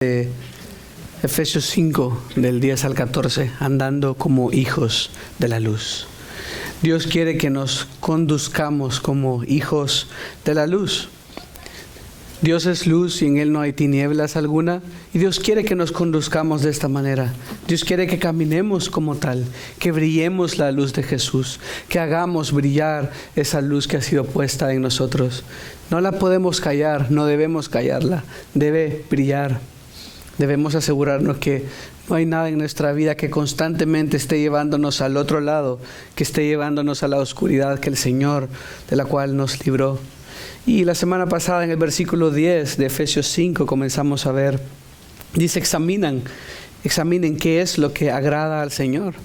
de Efesios 5, del 10 al 14, andando como hijos de la luz. Dios quiere que nos conduzcamos como hijos de la luz. Dios es luz y en Él no hay tinieblas alguna. Y Dios quiere que nos conduzcamos de esta manera. Dios quiere que caminemos como tal, que brillemos la luz de Jesús, que hagamos brillar esa luz que ha sido puesta en nosotros. No la podemos callar, no debemos callarla, debe brillar. Debemos asegurarnos que no hay nada en nuestra vida que constantemente esté llevándonos al otro lado, que esté llevándonos a la oscuridad que el Señor, de la cual nos libró. Y la semana pasada en el versículo 10 de Efesios 5 comenzamos a ver, dice examinen qué es lo que agrada al Señor.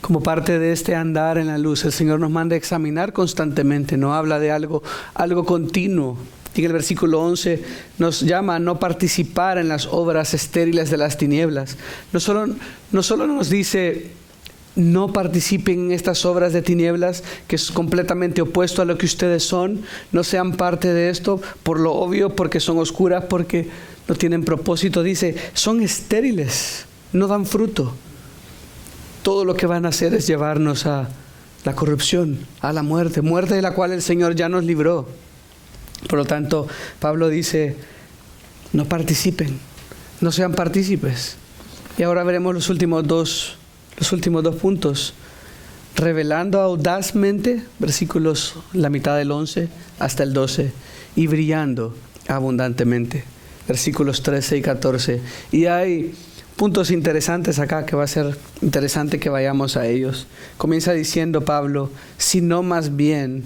Como parte de este andar en la luz, el Señor nos manda a examinar constantemente, no habla de algo continuo. Y en el versículo 11 nos llama a no participar en las obras estériles de las tinieblas. No solo nos dice no participen en estas obras de tinieblas, que es completamente opuesto a lo que ustedes son. No sean parte de esto por lo obvio, porque son oscuras, porque no tienen propósito. Dice, son estériles, no dan fruto. Todo lo que van a hacer es llevarnos a la corrupción, a la muerte de la cual el Señor ya nos libró. Por lo tanto, Pablo dice, no participen, no sean partícipes. Y ahora veremos los últimos dos puntos. Revelando audazmente, versículos, la mitad del 11 hasta el 12, y brillando abundantemente, versículos 13 y 14. Y hay puntos interesantes acá que va a ser interesante que vayamos a ellos. Comienza diciendo Pablo, sino más bien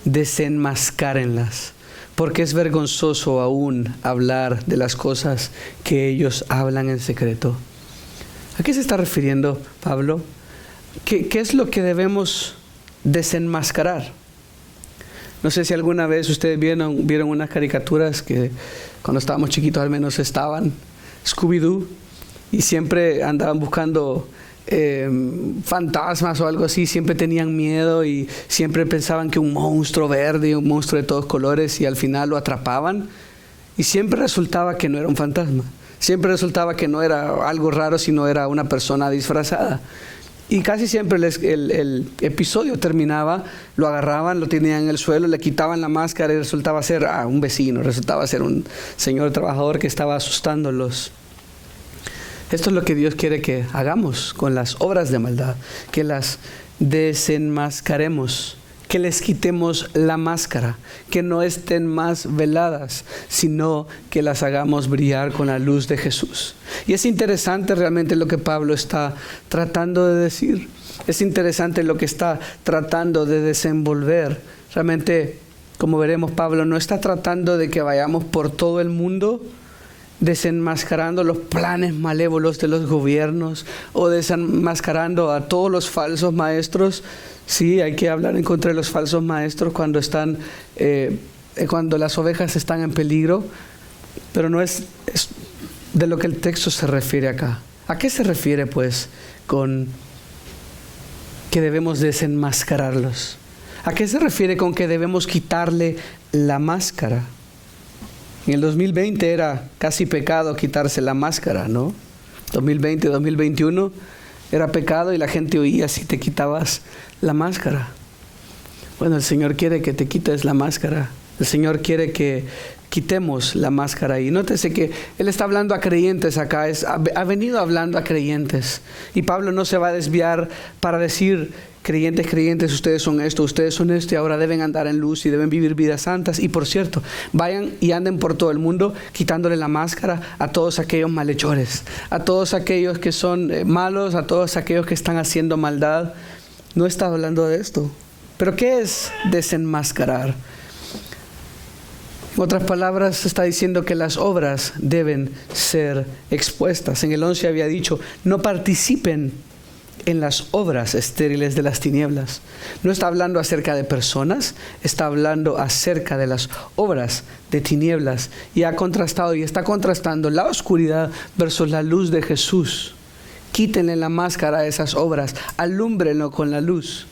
desenmascárenlas, porque es vergonzoso aún hablar de las cosas que ellos hablan en secreto. ¿A qué se está refiriendo Pablo? ¿Qué es lo que debemos desenmascarar? No sé si alguna vez ustedes vieron unas caricaturas que cuando estábamos chiquitos al menos estaban, Scooby-Doo, y siempre andaban buscando fantasmas o algo así, siempre tenían miedo y siempre pensaban que un monstruo verde, un monstruo de todos colores, y al final lo atrapaban y siempre resultaba que no era un fantasma, siempre resultaba que no era algo raro, sino era una persona disfrazada. Y casi siempre el episodio terminaba, lo agarraban, lo tenían en el suelo, le quitaban la máscara y resultaba ser un vecino, resultaba ser un señor trabajador que estaba asustándolos. Esto es lo que Dios quiere que hagamos con las obras de maldad, que las desenmascaremos, que les quitemos la máscara, que no estén más veladas, sino que las hagamos brillar con la luz de Jesús. Y es interesante realmente lo que Pablo está tratando de decir, es interesante lo que está tratando de desenvolver. Realmente, como veremos, Pablo no está tratando de que vayamos por todo el mundo desenmascarando los planes malévolos de los gobiernos o desenmascarando a todos los falsos maestros. Sí, hay que hablar en contra de los falsos maestros cuando las ovejas están en peligro, pero no es de lo que el texto se refiere acá. ¿A qué se refiere pues con que debemos desenmascararlos? ¿A qué se refiere con que debemos quitarle la máscara? En el 2020 era casi pecado quitarse la máscara, ¿no? 2020, 2021 era pecado y la gente huía si te quitabas la máscara. Bueno, el Señor quiere que te quites la máscara. El Señor quiere que quitemos la máscara. Y nótese que Él está hablando a creyentes acá, ha venido hablando a creyentes. Y Pablo no se va a desviar para decir, creyentes, ustedes son esto, y ahora deben andar en luz y deben vivir vidas santas. Y por cierto, vayan y anden por todo el mundo quitándole la máscara a todos aquellos malhechores, a todos aquellos que son malos, a todos aquellos que están haciendo maldad. No está hablando de esto. ¿Pero qué es desenmascarar? En otras palabras, está diciendo que las obras deben ser expuestas. En el 11 había dicho, no participen en las obras estériles de las tinieblas. No está hablando acerca de personas, está hablando acerca de las obras de tinieblas. Y ha contrastado y está contrastando la oscuridad versus la luz de Jesús. Quítenle la máscara a esas obras, alúmbrenlo con la luz.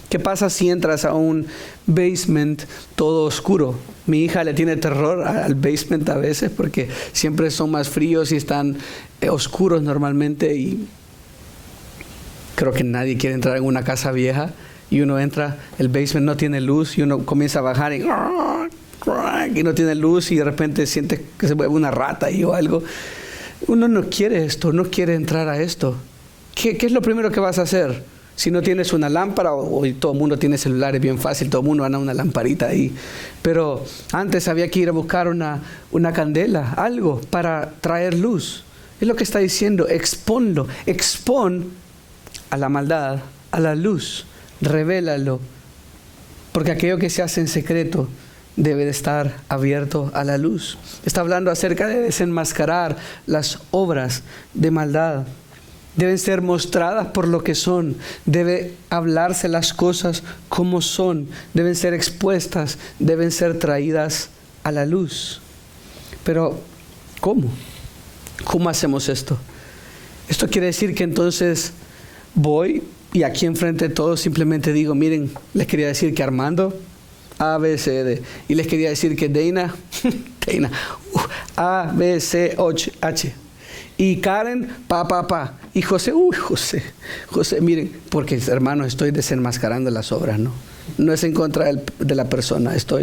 ¿Qué pasa si entras a un basement todo oscuro? Mi hija le tiene terror al basement a veces porque siempre son más fríos y están oscuros normalmente, y creo que nadie quiere entrar en una casa vieja y uno entra, el basement no tiene luz y uno comienza a bajar y no tiene luz y de repente siente que se mueve una rata y o algo. Uno no quiere esto, no quiere entrar a esto. ¿Qué es lo primero que vas a hacer? Si no tienes una lámpara, hoy todo el mundo tiene celulares, bien fácil, todo el mundo anda una lamparita ahí. Pero antes había que ir a buscar una candela, algo para traer luz. Es lo que está diciendo, expón a la maldad, a la luz, revélalo. Porque aquello que se hace en secreto debe de estar abierto a la luz. Está hablando acerca de desenmascarar las obras de maldad. Deben ser mostradas por lo que son. Debe hablarse las cosas como son. Deben ser expuestas. Deben ser traídas a la luz. Pero, ¿cómo? ¿Cómo hacemos esto? Esto quiere decir que entonces voy y aquí enfrente de todos simplemente digo, miren, les quería decir que Armando, A, B, C, D. Y les quería decir que Dana, A, B, C, H. Y Karen, pa. Y José, José, miren, porque hermanos, estoy desenmascarando las obras, ¿no? No es en contra de la persona, esto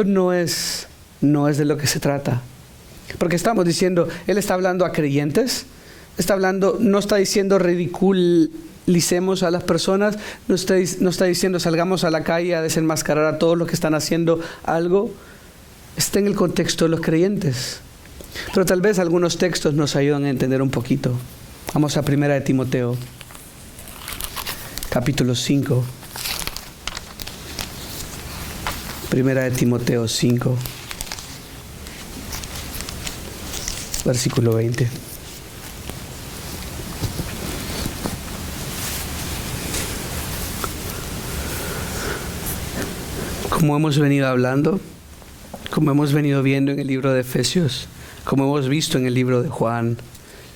no es de lo que se trata. Porque estamos diciendo, él está hablando a creyentes, no está diciendo ridiculicemos a las personas, no está diciendo salgamos a la calle a desenmascarar a todos los que están haciendo algo. Está en el contexto de los creyentes. Pero tal vez algunos textos nos ayudan a entender un poquito. Vamos a 1 de Timoteo, capítulo 5. 1 de Timoteo 5, versículo 20. Como hemos venido hablando, como hemos venido viendo en el libro de Efesios, como hemos visto en el libro de Juan,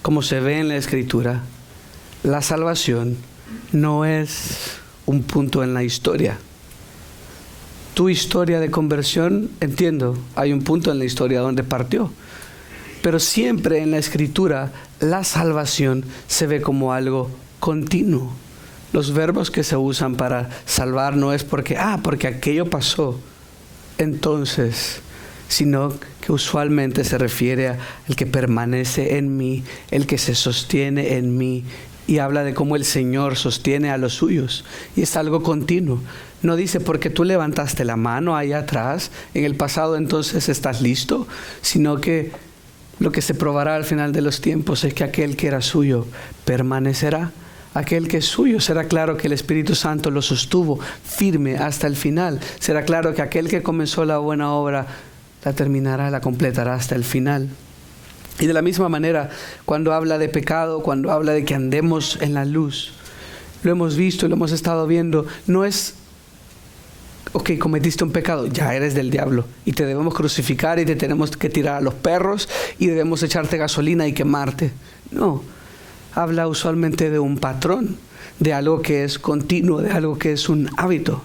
como se ve en la Escritura, la salvación no es un punto en la historia. Tu historia de conversión, entiendo, hay un punto en la historia donde partió, pero siempre en la Escritura la salvación se ve como algo continuo. Los verbos que se usan para salvar no es porque aquello pasó, entonces, sino que usualmente se refiere al que permanece en mí, el que se sostiene en mí, y habla de cómo el Señor sostiene a los suyos, y es algo continuo. No dice porque tú levantaste la mano allá atrás, en el pasado, entonces estás listo, sino que lo que se probará al final de los tiempos es que aquel que era suyo permanecerá. Aquel que es suyo, será claro que el Espíritu Santo lo sostuvo firme hasta el final. Será claro que aquel que comenzó la buena obra la terminará, la completará hasta el final. Y de la misma manera, cuando habla de pecado, cuando habla de que andemos en la luz, lo hemos visto y lo hemos estado viendo, no es, cometiste un pecado, ya eres del diablo y te debemos crucificar y te tenemos que tirar a los perros y debemos echarte gasolina y quemarte. No. Habla usualmente de un patrón, de algo que es continuo, de algo que es un hábito.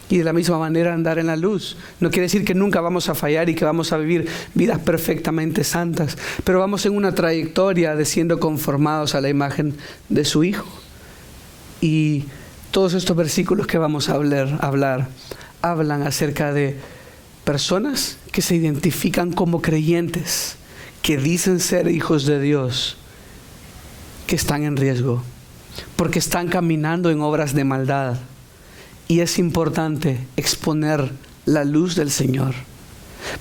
Y de la misma manera andar en la luz. No quiere decir que nunca vamos a fallar y que vamos a vivir vidas perfectamente santas, pero vamos en una trayectoria de siendo conformados a la imagen de su Hijo. Y todos estos versículos que vamos a hablar hablan acerca de personas que se identifican como creyentes, que dicen ser hijos de Dios, que están en riesgo, porque están caminando en obras de maldad. Y es importante exponer la luz del Señor.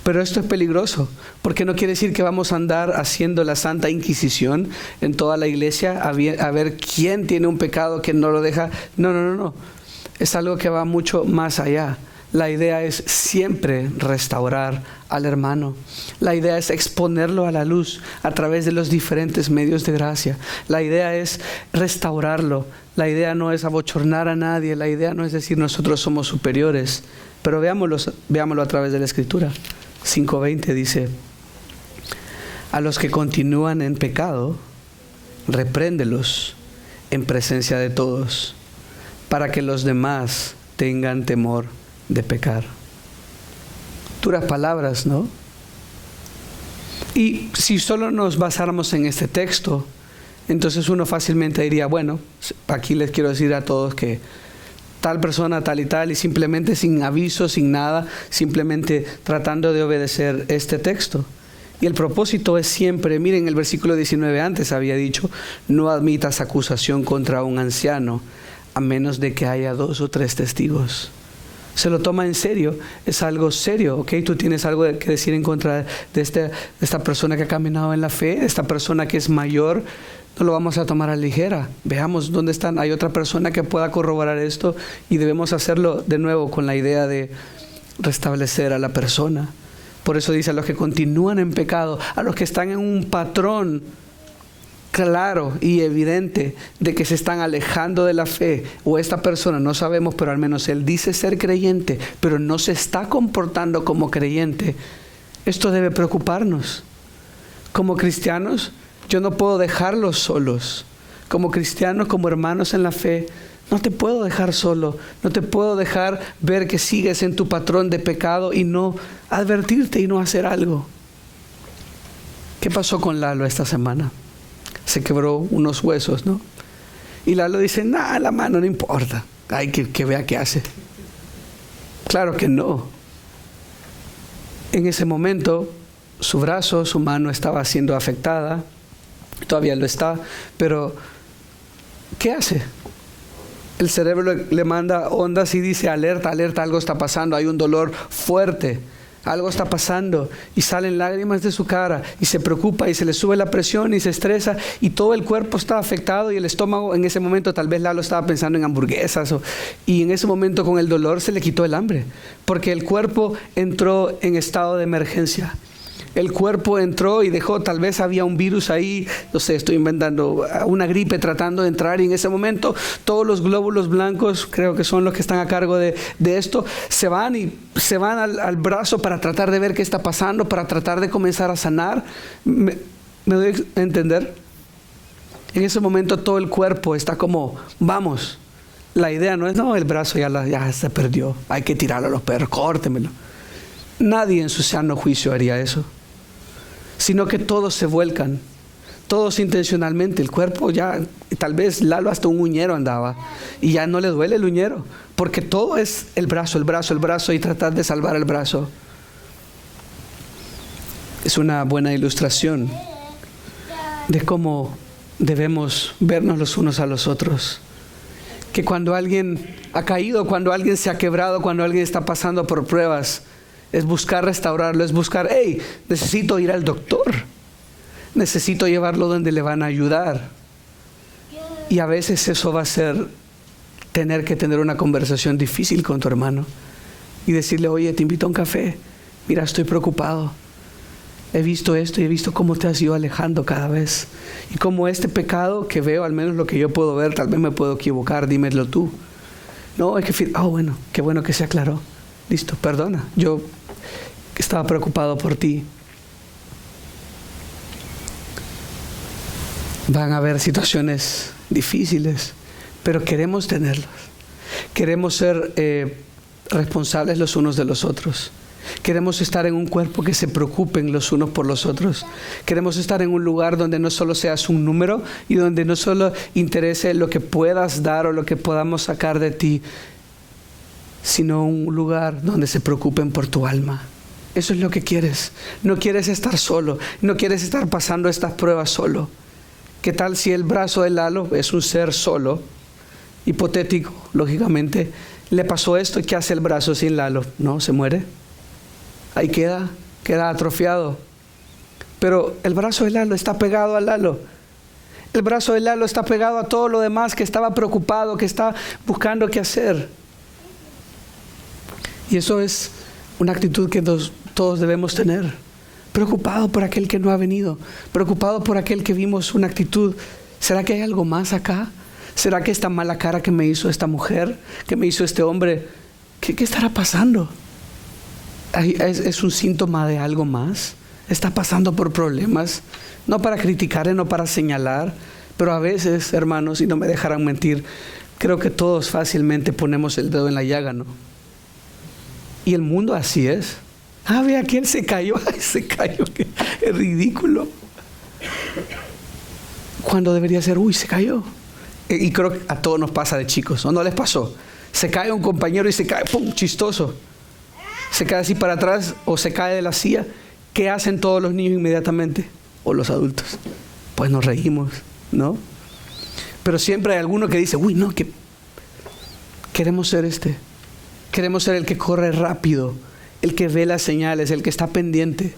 Pero esto es peligroso, porque no quiere decir que vamos a andar haciendo la Santa Inquisición en toda la iglesia, a ver quién tiene un pecado, quién no lo deja. No. Es algo que va mucho más allá. La idea es siempre restaurar al hermano. La idea es exponerlo a la luz a través de los diferentes medios de gracia. La idea es restaurarlo. La idea no es abochornar a nadie. La idea no es decir nosotros somos superiores. Pero veámoslo a través de la Escritura. 5:20 dice: a los que continúan en pecado, repréndelos en presencia de todos. para que los demás tengan temor de pecar. Duras palabras, ¿no? Y si solo nos basáramos en este texto, entonces uno fácilmente diría, bueno, aquí les quiero decir a todos que tal persona, tal y tal, y simplemente sin aviso, sin nada, simplemente tratando de obedecer este texto. Y el propósito es siempre, miren el versículo 19 antes había dicho, no admitas acusación contra un anciano, a menos de que haya 2 o 3 testigos. Se lo toma en serio, es algo serio, ¿ok? Tú tienes algo que decir en contra de esta persona que ha caminado en la fe, esta persona que es mayor, no lo vamos a tomar a la ligera. Veamos dónde están, hay otra persona que pueda corroborar esto y debemos hacerlo de nuevo con la idea de restablecer a la persona. Por eso dice a los que continúan en pecado, a los que están en un patrón claro y evidente de que se están alejando de la fe, o esta persona, no sabemos, pero al menos él dice ser creyente, pero no se está comportando como creyente. Esto debe preocuparnos. Como cristianos, yo no puedo dejarlos solos. Como cristianos, como hermanos en la fe, no te puedo dejar solo. No te puedo dejar ver que sigues en tu patrón de pecado y no advertirte y no hacer algo. ¿Qué pasó con Lalo esta semana? Se quebró unos huesos, ¿no? Y Lalo dice, la mano no importa. Ay, que vea qué hace. Claro que no. En ese momento, su brazo, su mano estaba siendo afectada. Todavía lo está. Pero, ¿qué hace? El cerebro le manda ondas y dice, alerta, alerta, algo está pasando. Hay un dolor fuerte. Algo está pasando y salen lágrimas de su cara y se preocupa y se le sube la presión y se estresa y todo el cuerpo está afectado y el estómago en ese momento, tal vez Lalo estaba pensando en hamburguesas y en ese momento con el dolor se le quitó el hambre porque el cuerpo entró en estado de emergencia. El cuerpo entró y dejó, tal vez había un virus ahí, no sé, estoy inventando, una gripe tratando de entrar y en ese momento todos los glóbulos blancos, creo que son los que están a cargo de esto, se van al brazo para tratar de ver qué está pasando, para tratar de comenzar a sanar. ¿Me doy a entender? En ese momento todo el cuerpo está como, vamos, la idea no es, el brazo ya se perdió, hay que tirarlo a los perros, córtemelo. Nadie en su sano juicio haría eso. Sino que todos se vuelcan, todos intencionalmente. El cuerpo ya, tal vez Lalo hasta un uñero andaba y ya no le duele el uñero, porque todo es el brazo y tratar de salvar el brazo. Es una buena ilustración de cómo debemos vernos los unos a los otros. Que cuando alguien ha caído, cuando alguien se ha quebrado, cuando alguien está pasando por pruebas, es buscar restaurarlo, es buscar, necesito ir al doctor, necesito llevarlo donde le van a ayudar. Y a veces eso va a ser tener que tener una conversación difícil con tu hermano y decirle, oye, te invito a un café, mira, estoy preocupado, he visto esto y he visto cómo te has ido alejando cada vez y cómo este pecado que veo, al menos lo que yo puedo ver, tal vez me puedo equivocar, dímelo tú. No, hay que bueno, qué bueno que se aclaró. Listo, perdona, yo estaba preocupado por ti. Van a haber situaciones difíciles, pero queremos tenerlas. Queremos ser responsables los unos de los otros. Queremos estar en un cuerpo que se preocupen los unos por los otros. Queremos estar en un lugar donde no solo seas un número y donde no solo interese lo que puedas dar o lo que podamos sacar de ti, sino un lugar donde se preocupen por tu alma. Eso es lo que quieres. No quieres estar solo, no quieres estar pasando estas pruebas solo. ¿Qué tal si el brazo de Lalo es un ser solo, hipotético, lógicamente, le pasó esto y qué hace el brazo sin Lalo? No, se muere. Ahí queda atrofiado. Pero el brazo de Lalo está pegado a Lalo. El brazo de Lalo está pegado a todo lo demás que estaba preocupado, que está buscando qué hacer. Y eso es una actitud que todos debemos tener. Preocupado por aquel que no ha venido. Preocupado por aquel que vimos una actitud. ¿Será que hay algo más acá? ¿Será que esta mala cara que me hizo esta mujer, que me hizo este hombre, qué estará pasando? ¿Es un síntoma de algo más? ¿Está pasando por problemas? No para criticar, no para señalar, pero a veces, hermanos, y no me dejarán mentir, creo que todos fácilmente ponemos el dedo en la llaga, ¿no? Y el mundo así es. Ve, aquel se cayó. Ay, se cayó. Es ridículo. Cuando debería ser, se cayó. Y creo que a todos nos pasa de chicos, ¿o no les pasó? Se cae un compañero y se cae, ¡pum!, chistoso. Se cae así para atrás o se cae de la silla. ¿Qué hacen todos los niños inmediatamente? O los adultos. Pues nos reímos, ¿no? Pero siempre hay alguno que dice, no, que queremos ser este. Queremos ser el que corre rápido, el que ve las señales, el que está pendiente.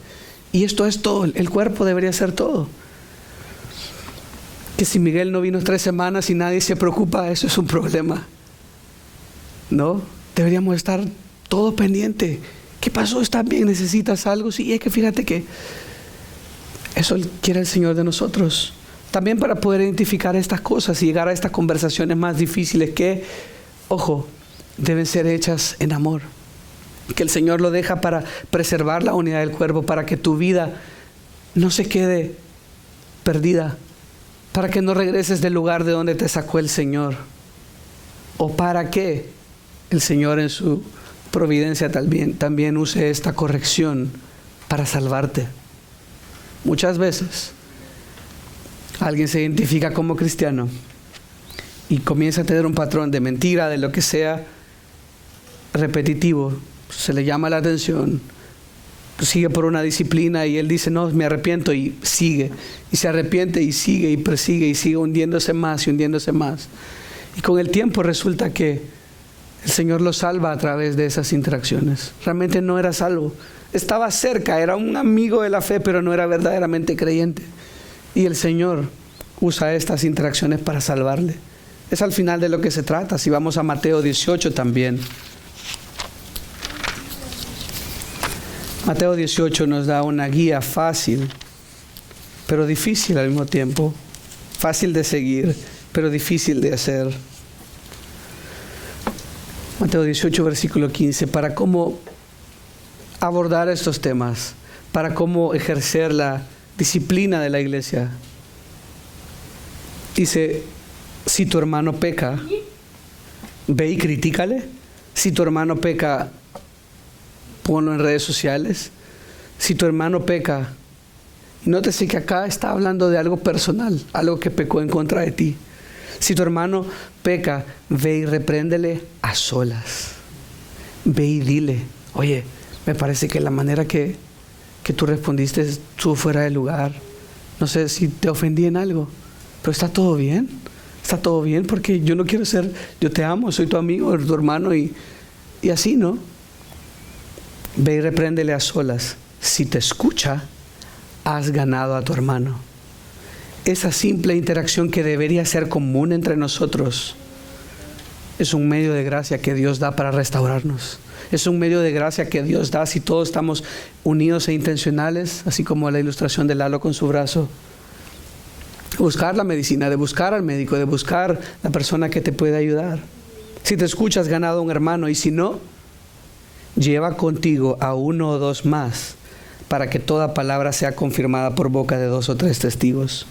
Y esto es todo, el cuerpo debería ser todo. Que si Miguel no vino 3 semanas y nadie se preocupa, eso es un problema. ¿No? Deberíamos estar todo pendiente. ¿Qué pasó? ¿Estás bien? ¿Necesitas algo? Sí, es que fíjate que eso quiere el Señor de nosotros. También para poder identificar estas cosas y llegar a estas conversaciones más difíciles que, ojo, deben ser hechas en amor. Que el Señor lo deja para preservar la unidad del cuerpo, para que tu vida no se quede perdida, para que no regreses del lugar de donde te sacó el Señor, o para que el Señor en su providencia también use esta corrección para salvarte. Muchas veces alguien se identifica como cristiano y comienza a tener un patrón de mentira, de lo que sea repetitivo, se le llama la atención, sigue por una disciplina y él dice, no, me arrepiento, y sigue, y se arrepiente y sigue y persigue y sigue hundiéndose más y hundiéndose más. Y con el tiempo resulta que el Señor lo salva a través de esas interacciones. Realmente no era salvo, estaba cerca, era un amigo de la fe, pero no era verdaderamente creyente. Y el Señor usa estas interacciones para salvarle. Es al final de lo que se trata. Si vamos a Mateo 18 también. Mateo 18 nos da una guía fácil, pero difícil al mismo tiempo. Fácil de seguir, pero difícil de hacer. Mateo 18, versículo 15, para cómo abordar estos temas, para cómo ejercer la disciplina de la iglesia. Dice, si tu hermano peca, ve y critícale. Si tu hermano peca, ponlo en redes sociales. Si tu hermano peca, nótese que acá está hablando de algo personal, algo que pecó en contra de ti. Si tu hermano peca, ve y repréndele a solas. Ve y dile, oye, me parece que la manera que tú respondiste estuvo fuera de lugar. No sé si te ofendí en algo, pero está todo bien. Está todo bien, porque yo no quiero ser, yo te amo, soy tu amigo, tu hermano, y así, ¿no? Ve y repréndele a solas. Si te escucha, has ganado a tu hermano. Esa simple interacción que debería ser común entre nosotros es un medio de gracia que Dios da para restaurarnos. Es un medio de gracia que Dios da si todos estamos unidos e intencionales, así como la ilustración de Lalo con su brazo. Buscar la medicina, de buscar al médico, de buscar la persona que te puede ayudar. Si te escuchas, has ganado a un hermano, y si no, lleva contigo a 1 o 2 más, para que toda palabra sea confirmada por boca de 2 o 3 testigos.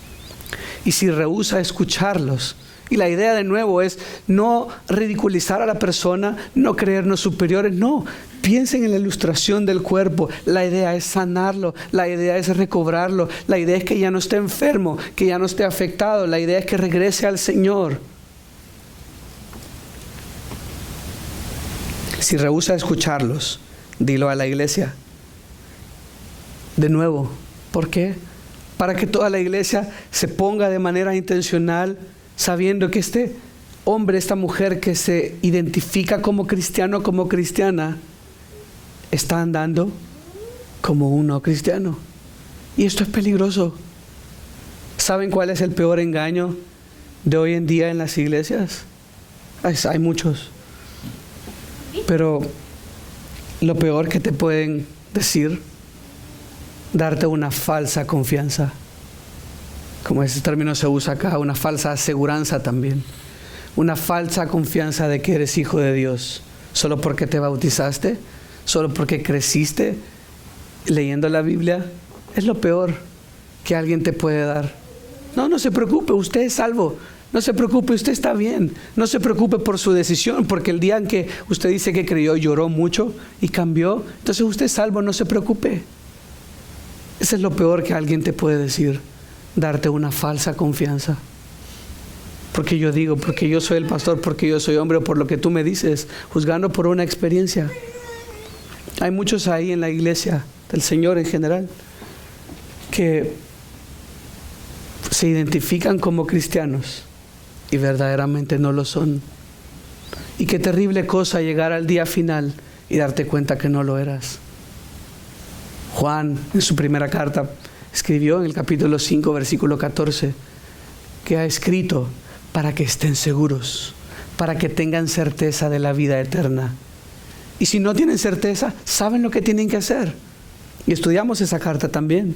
Y si rehúsa escucharlos, y la idea de nuevo es no ridiculizar a la persona, no creernos superiores, no, piensen en la ilustración del cuerpo. La idea es sanarlo, la idea es recobrarlo, la idea es que ya no esté enfermo, que ya no esté afectado, la idea es que regrese al Señor. Si rehúsa escucharlos, dilo a la iglesia. De nuevo, ¿por qué? Para que toda la iglesia se ponga de manera intencional, sabiendo que este hombre, esta mujer que se identifica como cristiano, como cristiana, está andando como un no cristiano. Y esto es peligroso. ¿Saben cuál es el peor engaño de hoy en día en las iglesias? Hay muchos. Pero lo peor que te pueden decir, darte una falsa confianza. Como ese término se usa acá, una falsa aseguranza también. Una falsa confianza de que eres hijo de Dios. Solo porque te bautizaste, solo porque creciste leyendo la Biblia. Es lo peor que alguien te puede dar. No se preocupe, usted es salvo. No se preocupe, usted está bien. No se preocupe por su decisión, porque el día en que usted dice que creyó, lloró mucho y cambió, entonces usted es salvo, no se preocupe. Eso es lo peor que alguien te puede decir, darte una falsa confianza. Porque yo digo, porque yo soy el pastor, porque yo soy hombre, o por lo que tú me dices, juzgando por una experiencia. Hay muchos ahí en la iglesia del Señor en general que se identifican como cristianos y verdaderamente no lo son. Y qué terrible cosa llegar al día final y darte cuenta que no lo eras. Juan, en su primera carta, escribió en el capítulo 5, versículo 14, que ha escrito para que estén seguros, para que tengan certeza de la vida eterna. Y si no tienen certeza, saben lo que tienen que hacer. Y estudiamos esa carta también.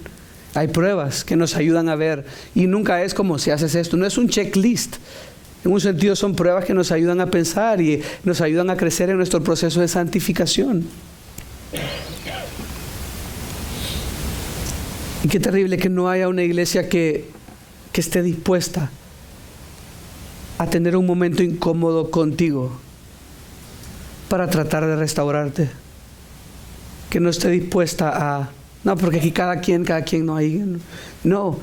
Hay pruebas que nos ayudan a ver. Y nunca es como si haces esto. No es un checklist. En un sentido son pruebas que nos ayudan a pensar y nos ayudan a crecer en nuestro proceso de santificación. Y qué terrible que no haya una iglesia que esté dispuesta a tener un momento incómodo contigo para tratar de restaurarte. Que no esté dispuesta a... No, porque aquí cada quien no hay... No,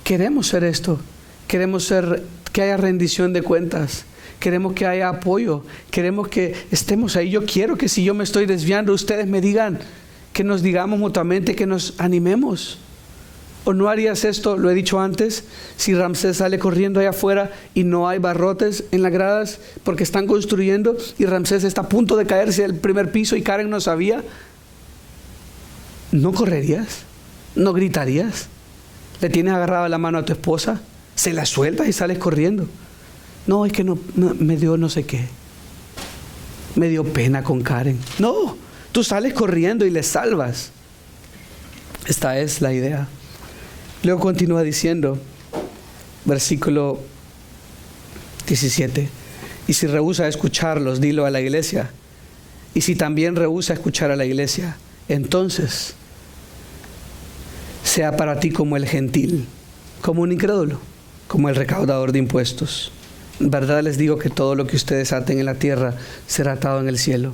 queremos ser esto. Queremos ser que haya rendición de cuentas. Queremos que haya apoyo. Queremos que estemos ahí. Yo quiero que si yo me estoy desviando, ustedes me digan, que nos digamos mutuamente, que nos animemos. ¿O no harías esto? Lo he dicho antes, si Ramsés sale corriendo allá afuera y no hay barrotes en las gradas porque están construyendo y Ramsés está a punto de caerse del primer piso y Karen no sabía, ¿no correrías? ¿No gritarías? ¿Le tienes agarrada la mano a tu esposa? ¿Se la sueltas y sales corriendo? No, es que no, me dio no sé qué. Me dio pena con Karen. No, tú sales corriendo y le salvas. Esta es la idea. Luego continúa diciendo, versículo 17, y si rehúsa escucharlos, dilo a la iglesia. Y si también rehúsa escuchar a la iglesia, entonces sea para ti como el gentil, como un incrédulo, como el recaudador de impuestos. En verdad les digo que todo lo que ustedes aten en la tierra será atado en el cielo.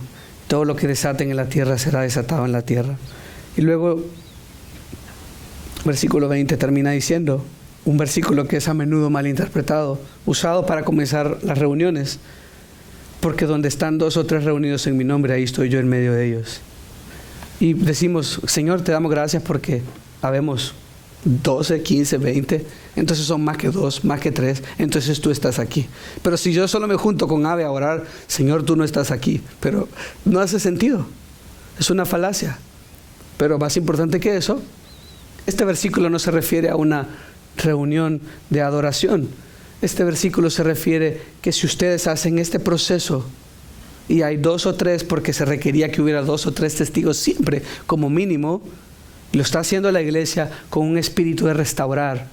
Todo lo que desaten en la tierra será desatado en la tierra. Y luego versículo 20 termina diciendo, un versículo que es a menudo malinterpretado, usado para comenzar las reuniones, porque donde están 2 o 3 reunidos en mi nombre, ahí estoy yo en medio de ellos. Y decimos, Señor, te damos gracias porque habemos 12, 15, 20, entonces son más que 2, más que 3, entonces tú estás aquí. Pero si yo solo me junto con Ave a orar, Señor, tú no estás aquí, pero no hace sentido, es una falacia. Pero más importante que eso, este versículo no se refiere a una reunión de adoración. Este versículo se refiere que si ustedes hacen este proceso y hay 2 o 3, porque se requería que hubiera 2 o 3 testigos siempre como mínimo, lo está haciendo la iglesia con un espíritu de restaurar.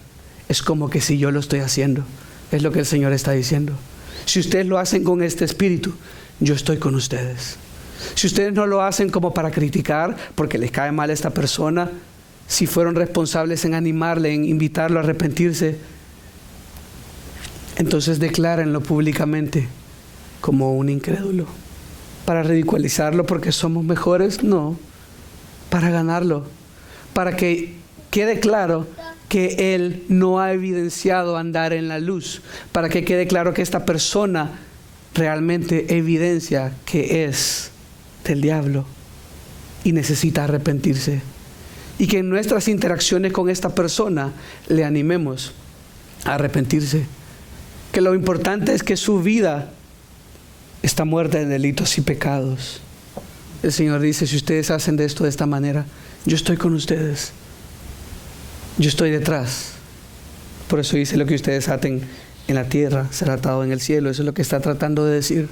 Es como que si yo lo estoy haciendo. Es lo que el Señor está diciendo. Si ustedes lo hacen con este espíritu, yo estoy con ustedes. Si ustedes no lo hacen como para criticar, porque les cae mal a esta persona, si fueron responsables en animarle, en invitarlo a arrepentirse, entonces declárenlo públicamente como un incrédulo. ¿Para ridiculizarlo porque somos mejores? No, para ganarlo, para que quede claro que él no ha evidenciado andar en la luz, para que quede claro que esta persona realmente evidencia que es del diablo y necesita arrepentirse. Y que en nuestras interacciones con esta persona le animemos a arrepentirse. Que lo importante es que su vida está muerta en delitos y pecados. El Señor dice, si ustedes hacen de esto de esta manera, yo estoy con ustedes. Yo estoy detrás. Por eso dice, lo que ustedes aten en la tierra será atado en el cielo. Eso es lo que está tratando de decir.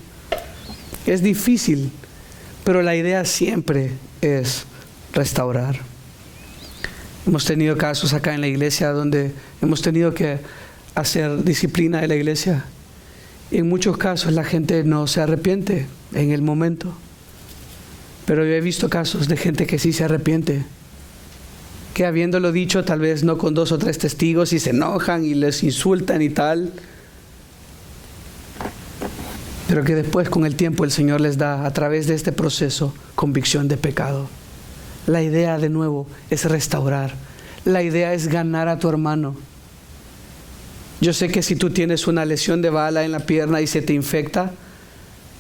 Es difícil, pero la idea siempre es restaurar. Hemos tenido casos acá en la iglesia donde hemos tenido que hacer disciplina de la iglesia. Y en muchos casos la gente no se arrepiente en el momento. Pero yo he visto casos de gente que sí se arrepiente, que habiéndolo dicho tal vez no con 2 o 3 testigos y se enojan y les insultan y tal, pero que después con el tiempo el Señor les da a través de este proceso convicción de pecado. La idea de nuevo es restaurar. La idea es ganar a tu hermano. Yo sé que si tú tienes una lesión de bala en la pierna y se te infecta,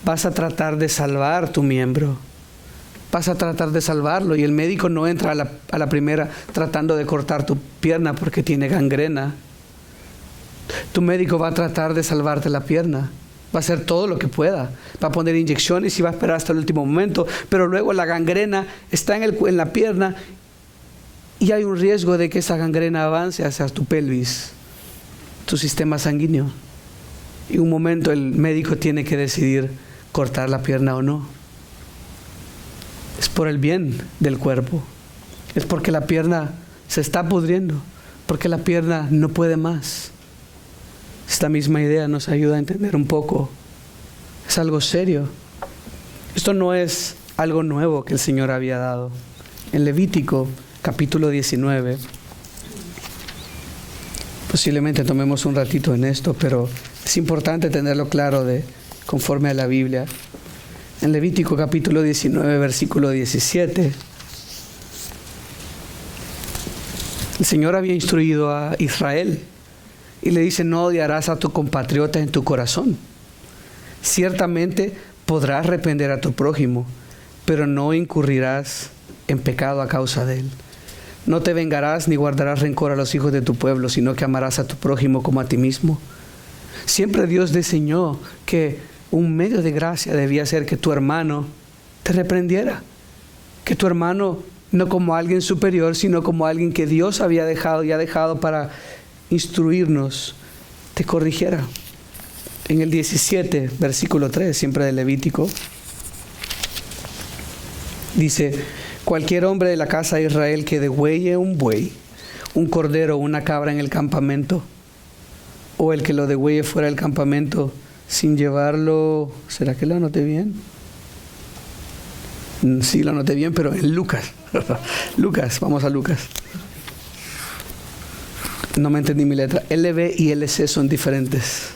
vas a tratar de salvar tu miembro. Vas a tratar de salvarlo y el médico no entra a la primera tratando de cortar tu pierna porque tiene gangrena. Tu médico va a tratar de salvarte la pierna. Va a hacer todo lo que pueda. Va a poner inyecciones y va a esperar hasta el último momento. Pero luego la gangrena está en la pierna y hay un riesgo de que esa gangrena avance hacia tu pelvis, tu sistema sanguíneo. Y un momento el médico tiene que decidir cortar la pierna o no. Es por el bien del cuerpo. Es porque la pierna se está pudriendo. Porque la pierna no puede más. Esta misma idea nos ayuda a entender un poco. Es algo serio. Esto no es algo nuevo que el Señor había dado. En Levítico, capítulo 19. Posiblemente tomemos un ratito en esto, pero es importante tenerlo claro conforme a la Biblia. En Levítico capítulo 19, versículo 17, el Señor había instruido a Israel y le dice: no odiarás a tu compatriota en tu corazón. Ciertamente podrás reprender a tu prójimo, pero no incurrirás en pecado a causa de él. No te vengarás ni guardarás rencor a los hijos de tu pueblo, sino que amarás a tu prójimo como a ti mismo. Siempre Dios diseñó que un medio de gracia debía ser que tu hermano te reprendiera. Que tu hermano, no como alguien superior, sino como alguien que Dios había dejado y ha dejado para instruirnos, te corrigiera. En el 17, versículo 3, siempre de Levítico, dice: cualquier hombre de la casa de Israel que degüelle un buey, un cordero o una cabra en el campamento, o el que lo degüelle fuera del campamento sin llevarlo. ¿Será que lo anoté bien? Sí, lo anoté bien, pero en Lucas. Lucas, vamos a Lucas. No me entendí mi letra. LB y LC son diferentes.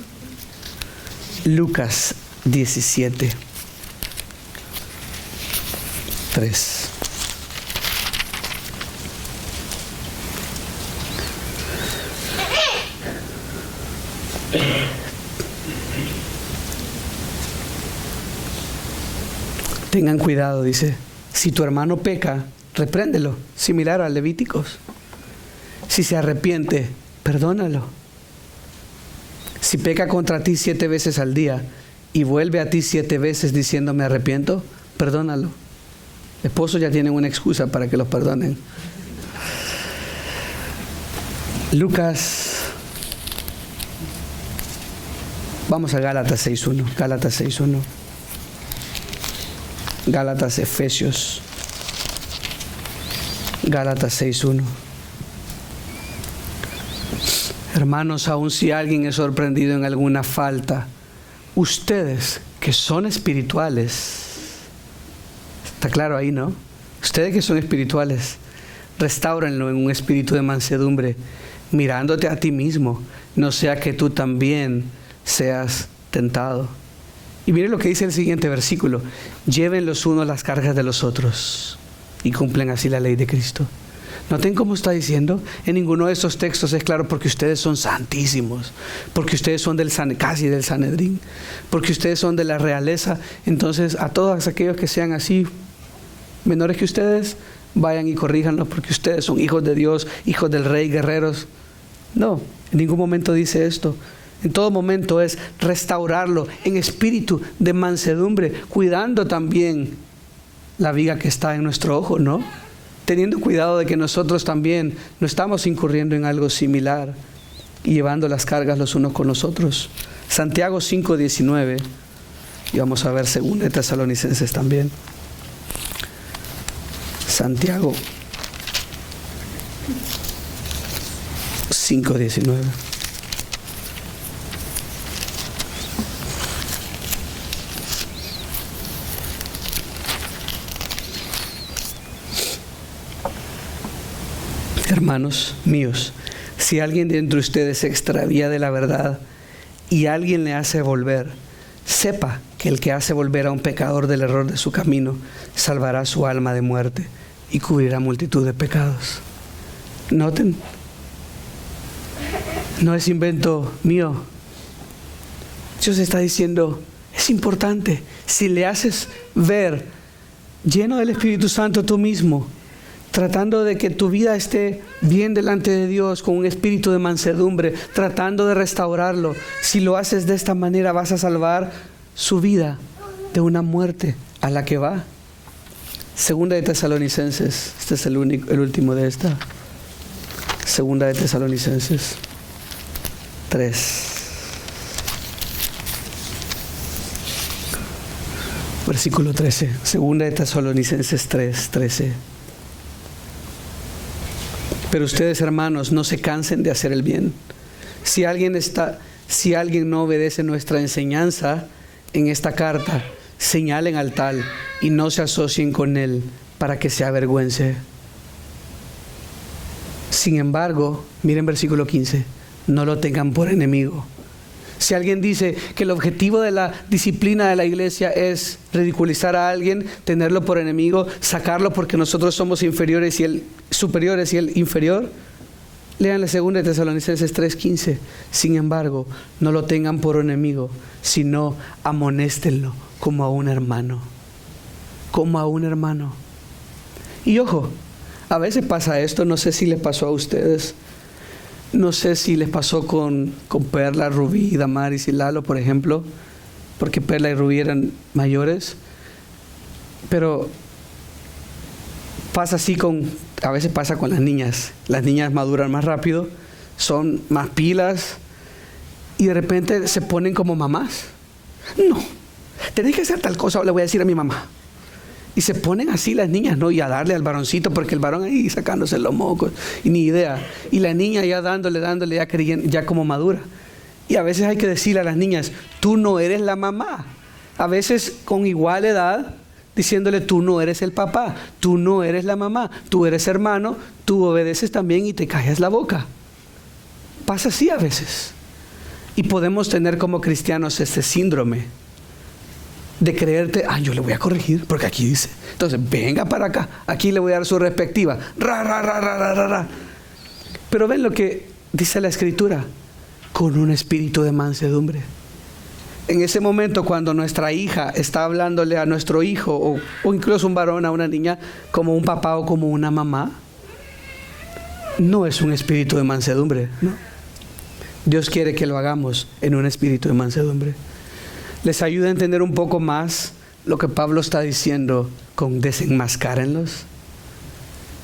Lucas 17, 3. Tengan cuidado, dice. Si tu hermano peca, repréndelo, similar a Levíticos. Si se arrepiente, perdónalo. Si peca contra ti 7 veces al día y vuelve a ti 7 veces diciendo me arrepiento, perdónalo. Esposos ya tienen una excusa para que los perdonen. Lucas. Vamos a Gálatas 6.1. Gálatas 6.1. Gálatas, Efesios. Gálatas 6.1. Hermanos, aun si alguien es sorprendido en alguna falta, ustedes que son espirituales, está claro ahí, ¿no? Ustedes que son espirituales, restáurenlo en un espíritu de mansedumbre, mirándote a ti mismo, no sea que tú también seas tentado. Y miren lo que dice el siguiente versículo: lleven los unos las cargas de los otros y cumplen así la ley de Cristo. Noten cómo está diciendo. En ninguno de estos textos es claro porque ustedes son santísimos, porque ustedes son casi del Sanedrín, porque ustedes son de la realeza. Entonces a todos aquellos que sean así, menores que ustedes, vayan y corríjanlos porque ustedes son hijos de Dios, hijos del Rey, guerreros. No, en ningún momento dice esto. En todo momento es restaurarlo en espíritu de mansedumbre, cuidando también la viga que está en nuestro ojo, ¿no? Teniendo cuidado de que nosotros también no estamos incurriendo en algo similar y llevando las cargas los unos con los otros. Santiago 5:19, y vamos a ver 2 Tesalonicenses también. Santiago 5:19. Hermanos míos, si alguien de entre ustedes se extravía de la verdad y alguien le hace volver, sepa que el que hace volver a un pecador del error de su camino salvará su alma de muerte y cubrirá multitud de pecados. Noten, no es invento mío. Dios está diciendo, es importante, si le haces ver lleno del Espíritu Santo tú mismo, tratando de que tu vida esté bien delante de Dios, con un espíritu de mansedumbre, tratando de restaurarlo. Si lo haces de esta manera, vas a salvar su vida de una muerte a la que va. Segunda de Tesalonicenses, este es el último de esta. Segunda de Tesalonicenses 3. Versículo 13. Segunda de Tesalonicenses 3, 13. Pero ustedes, hermanos, no se cansen de hacer el bien. Si alguien no obedece nuestra enseñanza en esta carta, señalen al tal y no se asocien con él para que se avergüence. Sin embargo, miren versículo 15, no lo tengan por enemigo. Si alguien dice que el objetivo de la disciplina de la iglesia es ridiculizar a alguien, tenerlo por enemigo, sacarlo porque nosotros somos superiores y él inferior, lean la segunda de Tesalonicenses 3:15. Sin embargo, no lo tengan por enemigo, sino amonéstenlo como a un hermano. Como a un hermano. Y ojo, a veces pasa esto, no sé si les pasó a ustedes. No sé si les pasó con Perla, Rubí, Damaris y Lalo, por ejemplo, porque Perla y Rubí eran mayores. Pero a veces pasa con las niñas. Las niñas maduran más rápido, son más pilas y de repente se ponen como mamás. No, tenés que hacer tal cosa o le voy a decir a mi mamá. Y se ponen así las niñas, ¿no? Y a darle al varoncito, porque el varón ahí sacándose los mocos, y ni idea. Y la niña ya dándole, ya creyendo, ya como madura. Y a veces hay que decirle a las niñas, tú no eres la mamá. A veces con igual edad, diciéndole, tú no eres el papá, tú no eres la mamá, tú eres hermano, tú obedeces también y te callas la boca. Pasa así a veces. Y podemos tener como cristianos este síndrome de creerte, yo le voy a corregir, porque aquí dice. Entonces, venga para acá, aquí le voy a dar su respectiva. Pero ven lo que dice la Escritura, con un espíritu de mansedumbre. En ese momento, cuando nuestra hija está hablándole a nuestro hijo, o incluso un varón a una niña, como un papá o como una mamá, no es un espíritu de mansedumbre, ¿no? Dios quiere que lo hagamos en un espíritu de mansedumbre. Les ayuda a entender un poco más lo que Pablo está diciendo con desenmascárenlos.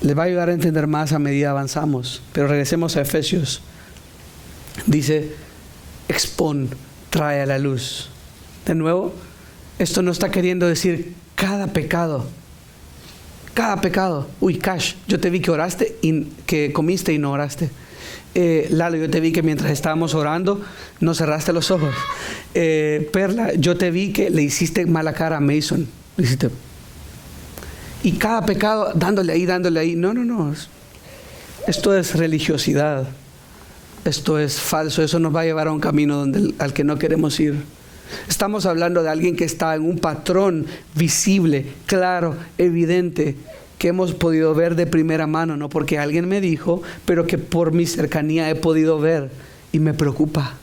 Les va a ayudar a entender más a medida avanzamos. Pero regresemos a Efesios. Dice, expon, trae a la luz. De nuevo, esto no está queriendo decir cada pecado. Cada pecado. Cash, yo te vi que oraste y que comiste y no oraste. Lalo, yo te vi que mientras estábamos orando no cerraste los ojos. Perla, yo te vi que le hiciste mala cara a Mason. Y cada pecado dándole ahí. No. Esto es religiosidad. Esto es falso. Eso nos va a llevar a un camino al que no queremos ir. Estamos hablando de alguien que está en un patrón visible, claro, evidente, que hemos podido ver de primera mano, no porque alguien me dijo, pero que por mi cercanía he podido ver y me preocupa.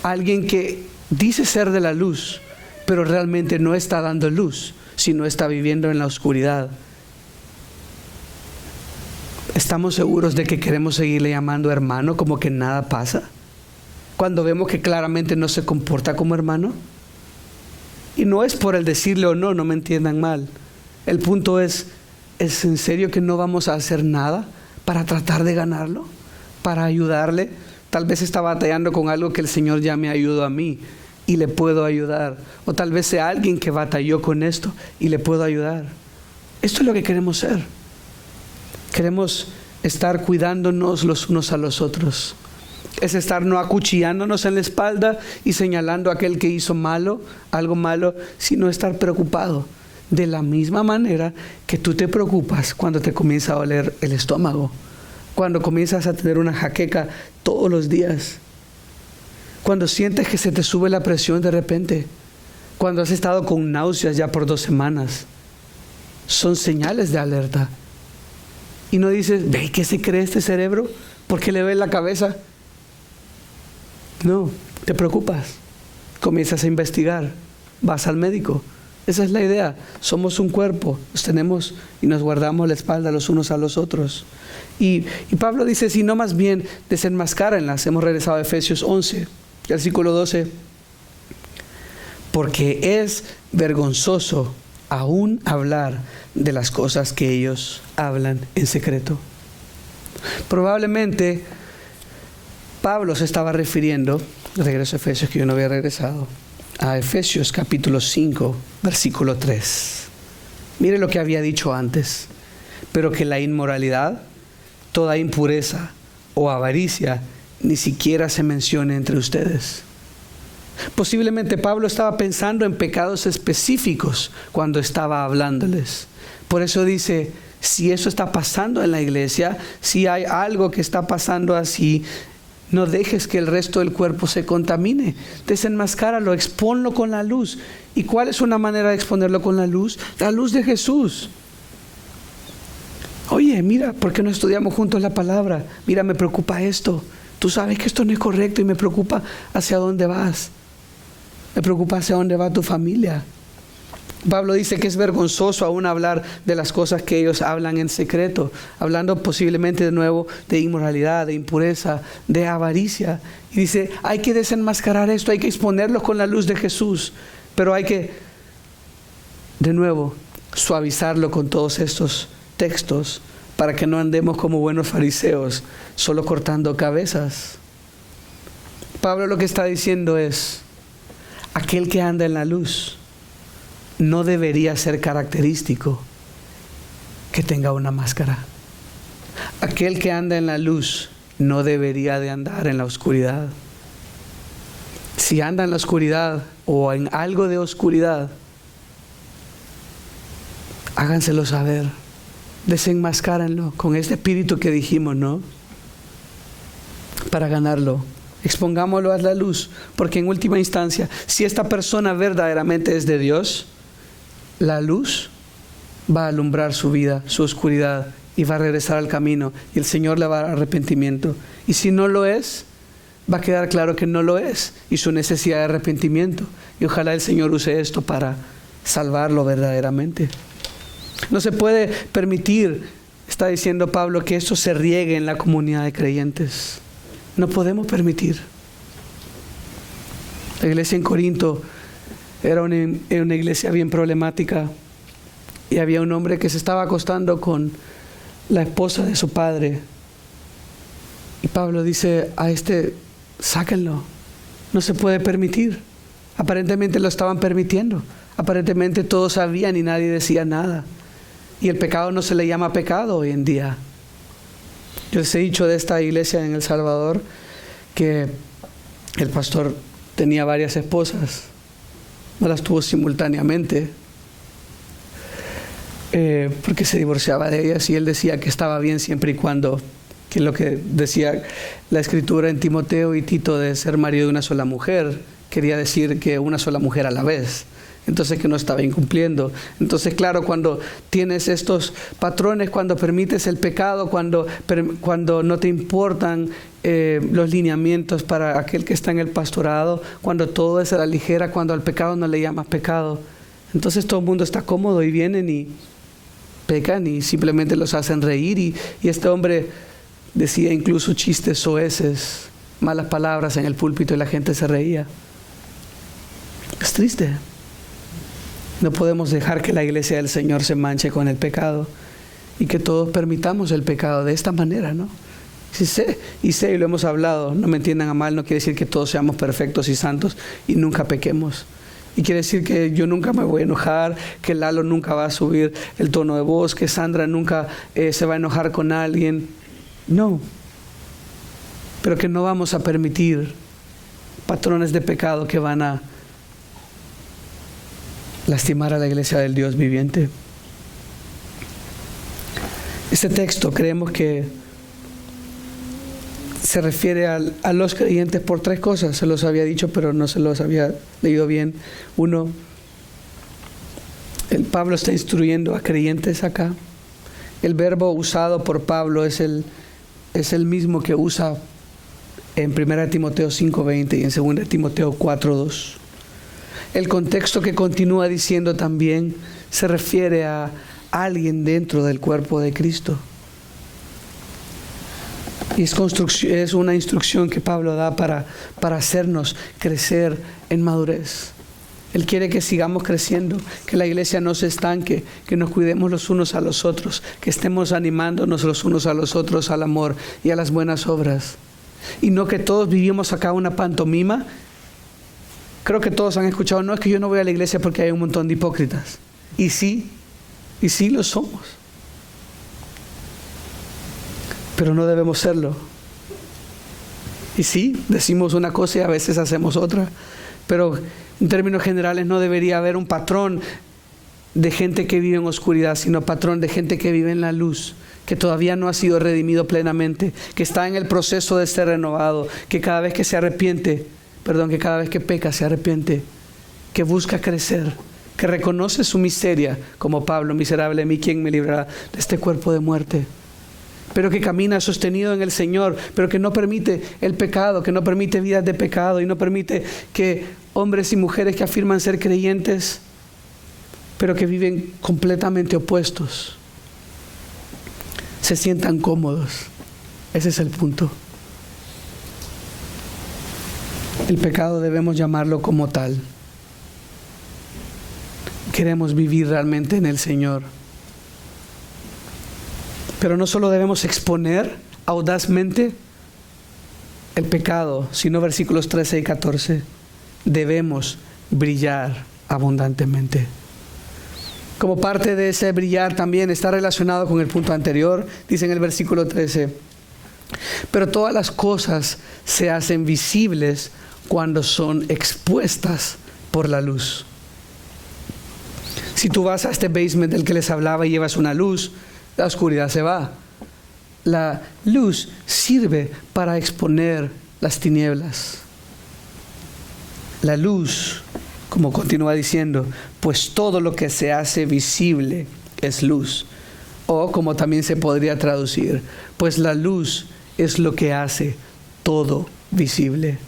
Alguien que dice ser de la luz, pero realmente no está dando luz, sino está viviendo en la oscuridad. ¿Estamos seguros de que queremos seguirle llamando hermano como que nada pasa? Cuando vemos que claramente no se comporta como hermano. Y no es por el decirle o no me entiendan mal. El punto ¿es en serio que no vamos a hacer nada para tratar de ganarlo? Para ayudarle. Tal vez está batallando con algo que el Señor ya me ayudó a mí y le puedo ayudar. O tal vez sea alguien que batalló con esto y le puedo ayudar. Esto es lo que queremos ser. Queremos estar cuidándonos los unos a los otros. Es estar no acuchillándonos en la espalda y señalando a aquel que hizo algo malo, sino estar preocupado. De la misma manera que tú te preocupas cuando te comienza a doler el estómago, cuando comienzas a tener una jaqueca todos los días. Cuando sientes que se te sube la presión de repente, cuando has estado con náuseas ya por 2 semanas, son señales de alerta. Y no dices, ve, ¿qué se cree este cerebro? ¿Por qué le ve la cabeza? No, te preocupas. Comienzas a investigar, vas al médico. Esa es la idea. Somos un cuerpo, nos tenemos y nos guardamos la espalda los unos a los otros. Y Pablo dice, si no, más bien desenmascárenlas. Hemos regresado a Efesios 11, versículo 12. Porque es vergonzoso aún hablar de las cosas que ellos hablan en secreto. Probablemente Pablo se estaba refiriendo, regreso a Efesios, que yo no había regresado, a Efesios capítulo 5, versículo 3. Mire lo que había dicho antes. Pero que la inmoralidad, toda impureza o avaricia ni siquiera se mencione entre ustedes. Posiblemente Pablo estaba pensando en pecados específicos cuando estaba hablándoles. Por eso dice, si eso está pasando en la iglesia, si hay algo que está pasando así, no dejes que el resto del cuerpo se contamine. Desenmascáralo, expónlo con la luz. ¿Y cuál es una manera de exponerlo con la luz? La luz de Jesús. Oye, mira, ¿por qué no estudiamos juntos la palabra? Mira, me preocupa esto. Tú sabes que esto no es correcto y me preocupa hacia dónde vas. Me preocupa hacia dónde va tu familia. Pablo dice que es vergonzoso aún hablar de las cosas que ellos hablan en secreto, hablando posiblemente de nuevo de inmoralidad, de impureza, de avaricia. Y dice, hay que desenmascarar esto, hay que exponerlo con la luz de Jesús, pero hay que, de nuevo, suavizarlo con todos estos textos para que no andemos como buenos fariseos, solo cortando cabezas. Pablo lo que está diciendo es, aquel que anda en la luz no debería ser característico que tenga una máscara. Aquel que anda en la luz no debería de andar en la oscuridad. Si anda en la oscuridad o en algo de oscuridad, háganselo saber, desenmascárenlo con este espíritu que dijimos, ¿no? Para ganarlo. Expongámoslo a la luz, porque en última instancia, si esta persona verdaderamente es de Dios, la luz va a alumbrar su vida, su oscuridad, y va a regresar al camino, y el Señor le va a dar arrepentimiento. Y si no lo es, va a quedar claro que no lo es, y su necesidad de arrepentimiento. Y ojalá el Señor use esto para salvarlo verdaderamente. No se puede permitir, está diciendo Pablo, que esto se riegue en la comunidad de creyentes. No podemos permitir. La iglesia en Corinto era una iglesia bien problemática, y había un hombre que se estaba acostando con la esposa de su padre, y Pablo dice a sáquenlo, no se puede permitir. Aparentemente lo estaban permitiendo, aparentemente todos sabían y nadie decía nada, y el pecado no se le llama pecado hoy en día. Yo les he dicho de esta iglesia en El Salvador que el pastor tenía varias esposas, no las tuvo simultáneamente, porque se divorciaba de ellas, y él decía que estaba bien siempre y cuando, que lo que decía la escritura en Timoteo y Tito de ser marido de una sola mujer, quería decir que una sola mujer a la vez. Entonces que no estaba incumpliendo. Entonces claro, cuando tienes estos patrones, cuando permites el pecado, cuando no te importan los lineamientos para aquel que está en el pastorado, cuando todo es a la ligera, cuando al pecado no le llamas pecado, entonces todo el mundo está cómodo y vienen y pecan y simplemente los hacen reír, y este hombre decía incluso chistes soeces, malas palabras en el púlpito, y la gente se reía. Es triste. No podemos dejar que la iglesia del Señor se manche con el pecado, y que todos permitamos el pecado de esta manera, ¿no? Y lo hemos hablado, no me entiendan a mal, no quiere decir que todos seamos perfectos y santos y nunca pequemos. Y quiere decir que yo nunca me voy a enojar, que Lalo nunca va a subir el tono de voz, que Sandra nunca se va a enojar con alguien. No. Pero que no vamos a permitir patrones de pecado que van a lastimar a la iglesia del Dios viviente. Este texto creemos que se refiere a los creyentes por 3 cosas. Se los había dicho, pero no se los había leído bien. 1, Pablo está instruyendo a creyentes acá. El verbo usado por Pablo es el mismo que usa en 1 Timoteo 5:20 y en 2 Timoteo 4:2. El contexto que continúa diciendo también se refiere a alguien dentro del cuerpo de Cristo. Y es una instrucción que Pablo da para hacernos crecer en madurez. Él quiere que sigamos creciendo, que la iglesia no se estanque, que nos cuidemos los unos a los otros, que estemos animándonos los unos a los otros al amor y a las buenas obras. Y no que todos vivimos acá una pantomima. Creo que todos han escuchado, no es que yo no voy a la iglesia porque hay un montón de hipócritas. Y sí lo somos. Pero no debemos serlo. Y sí, decimos una cosa y a veces hacemos otra. Pero en términos generales no debería haber un patrón de gente que vive en oscuridad, sino patrón de gente que vive en la luz, que todavía no ha sido redimido plenamente, que está en el proceso de ser renovado, que cada vez que cada vez que peca se arrepiente, que busca crecer, que reconoce su miseria, como Pablo, miserable de mí, ¿quién me librará de este cuerpo de muerte? Pero que camina sostenido en el Señor, pero que no permite el pecado, que no permite vidas de pecado y no permite que hombres y mujeres que afirman ser creyentes, pero que viven completamente opuestos, se sientan cómodos. Ese es el punto. El pecado debemos llamarlo como tal. Queremos vivir realmente en el Señor. Pero no solo debemos exponer audazmente el pecado, sino versículos 13 y 14, debemos brillar abundantemente. Como parte de ese brillar también está relacionado con el punto anterior, dice en el versículo 13, pero todas las cosas se hacen visibles cuando son expuestas por la luz. Si tú vas a este basement del que les hablaba y llevas una luz, la oscuridad se va. La luz sirve para exponer las tinieblas. La luz, como continúa diciendo, pues todo lo que se hace visible es luz. O como también se podría traducir, pues la luz es lo que hace todo visible.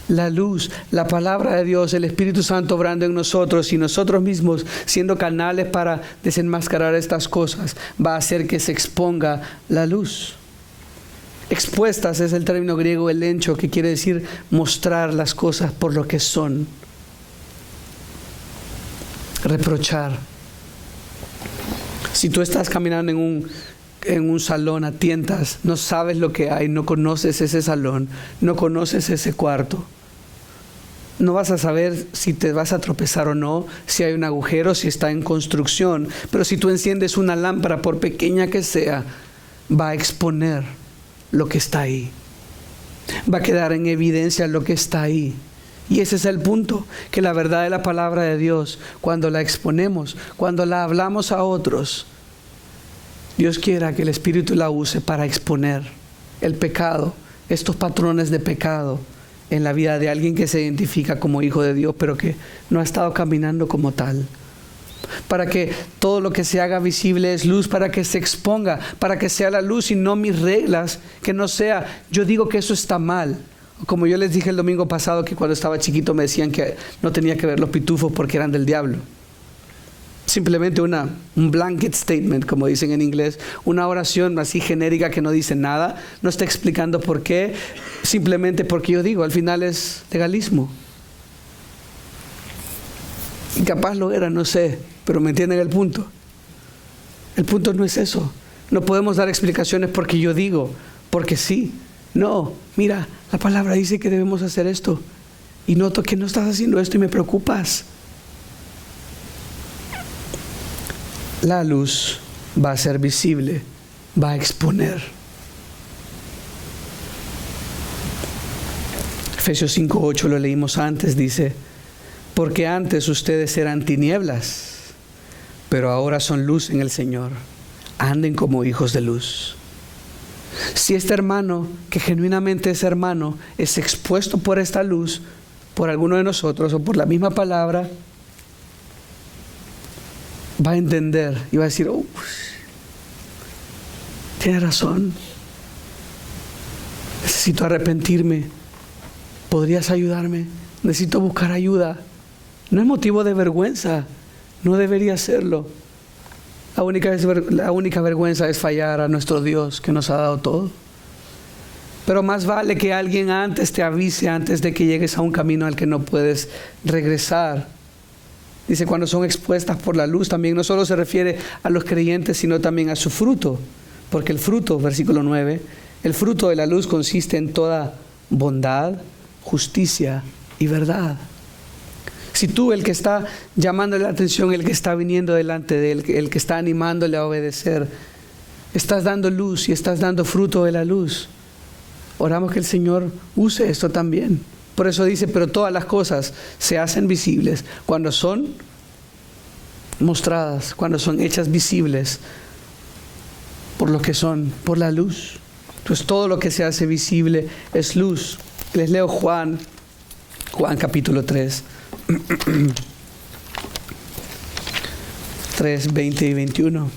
La luz, la palabra de Dios, el Espíritu Santo obrando en nosotros y nosotros mismos siendo canales para desenmascarar estas cosas, va a hacer que se exponga la luz. Expuestas es el término griego elencho, que quiere decir mostrar las cosas por lo que son. Reprochar. Si tú estás caminando en un salón a tientas, no sabes lo que hay, no conoces ese salón, no conoces ese cuarto, no vas a saber si te vas a tropezar o no, si hay un agujero, si está en construcción, pero si tú enciendes una lámpara, por pequeña que sea, va a exponer lo que está ahí, va a quedar en evidencia lo que está ahí. Y ese es el punto, que la verdad de la palabra de Dios, cuando la exponemos, cuando la hablamos a otros, Dios quiera que el Espíritu la use para exponer el pecado, estos patrones de pecado en la vida de alguien que se identifica como hijo de Dios, pero que no ha estado caminando como tal. Para que todo lo que se haga visible es luz, para que se exponga, para que sea la luz y no mis reglas, que no sea, yo digo que eso está mal. Como yo les dije el domingo pasado, que cuando estaba chiquito me decían que no tenía que ver los pitufos porque eran del diablo. Simplemente un blanket statement, como dicen en inglés, una oración así genérica que no dice nada, no está explicando por qué, simplemente porque yo digo, al final es legalismo. Y capaz lo era, no sé, pero me entienden el punto. El punto no es eso. No podemos dar explicaciones porque yo digo, porque sí. No, mira, la palabra dice que debemos hacer esto. Y noto que no estás haciendo esto y me preocupas. La luz va a ser visible, va a exponer. Efesios 5:8 lo leímos antes, dice, porque antes ustedes eran tinieblas, pero ahora son luz en el Señor. Anden como hijos de luz. Si este hermano, que genuinamente es hermano, es expuesto por esta luz, por alguno de nosotros o por la misma palabra, va a entender y va a decir, oh, tiene razón, necesito arrepentirme, ¿podrías ayudarme? Necesito buscar ayuda. No es motivo de vergüenza, no debería serlo. La única vergüenza es fallar a nuestro Dios que nos ha dado todo. Pero más vale que alguien antes te avise, antes de que llegues a un camino al que no puedes regresar. Dice, cuando son expuestas por la luz, también no solo se refiere a los creyentes, sino también a su fruto. Porque el fruto, versículo 9, el fruto de la luz consiste en toda bondad, justicia y verdad. Si tú, el que está llamándole la atención, el que está viniendo delante de él, el que está animándole a obedecer, estás dando luz y estás dando fruto de la luz, oramos que el Señor use esto también. Por eso dice, pero todas las cosas se hacen visibles cuando son mostradas, cuando son hechas visibles por lo que son, por la luz. Entonces todo lo que se hace visible es luz. Les leo Juan capítulo 3. 3, 20 y 21.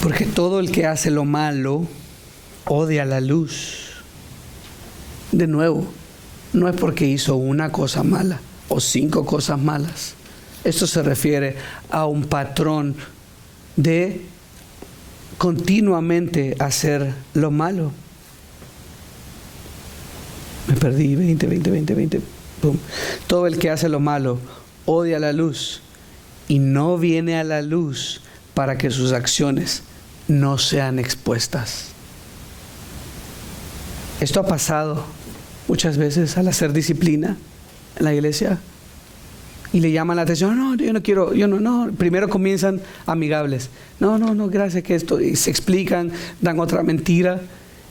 Porque todo el que hace lo malo odia la luz. De nuevo, no es porque hizo una cosa mala o 5 cosas malas. Esto se refiere a un patrón de continuamente hacer lo malo. Me perdí, 20. Pum. Todo el que hace lo malo odia la luz y no viene a la luz para que sus acciones no sean expuestas. Esto ha pasado muchas veces al hacer disciplina en la iglesia y le llaman la atención. No, yo no quiero, no. Primero comienzan amigables. No, gracias que esto. Y se explican, dan otra mentira.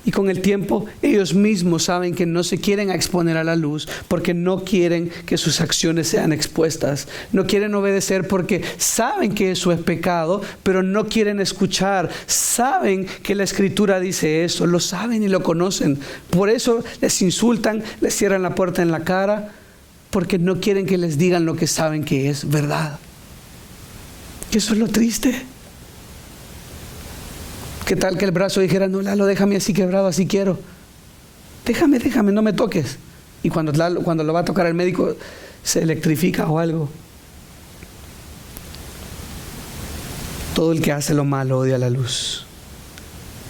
Y con el tiempo ellos mismos saben que no se quieren exponer a la luz porque no quieren que sus acciones sean expuestas. No quieren obedecer porque saben que eso es pecado, pero no quieren escuchar. Saben que la Escritura dice eso, lo saben y lo conocen. Por eso les insultan, les cierran la puerta en la cara, porque no quieren que les digan lo que saben que es verdad. Y eso es lo triste. ¿Qué tal que el brazo dijera, no, Lalo, déjame así quebrado, así quiero? Déjame, no me toques. Y cuando lo va a tocar el médico, se electrifica o algo. Todo el que hace lo malo odia la luz.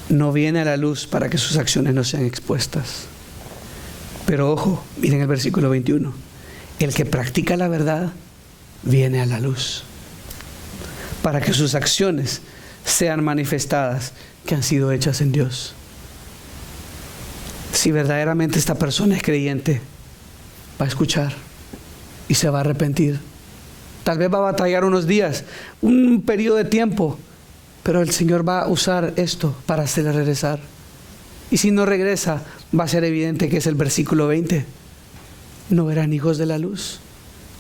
No viene a la luz para que sus acciones no sean expuestas. Pero ojo, miren el versículo 21. El que practica la verdad viene a la luz para que sus acciones sean manifestadas que han sido hechas en Dios. Si verdaderamente esta persona es creyente, va a escuchar y se va a arrepentir. Tal vez va a batallar unos días, un periodo de tiempo, pero el Señor va a usar esto para hacerle regresar. Y si no regresa, va a ser evidente que es el versículo 20. No eran hijos de la luz.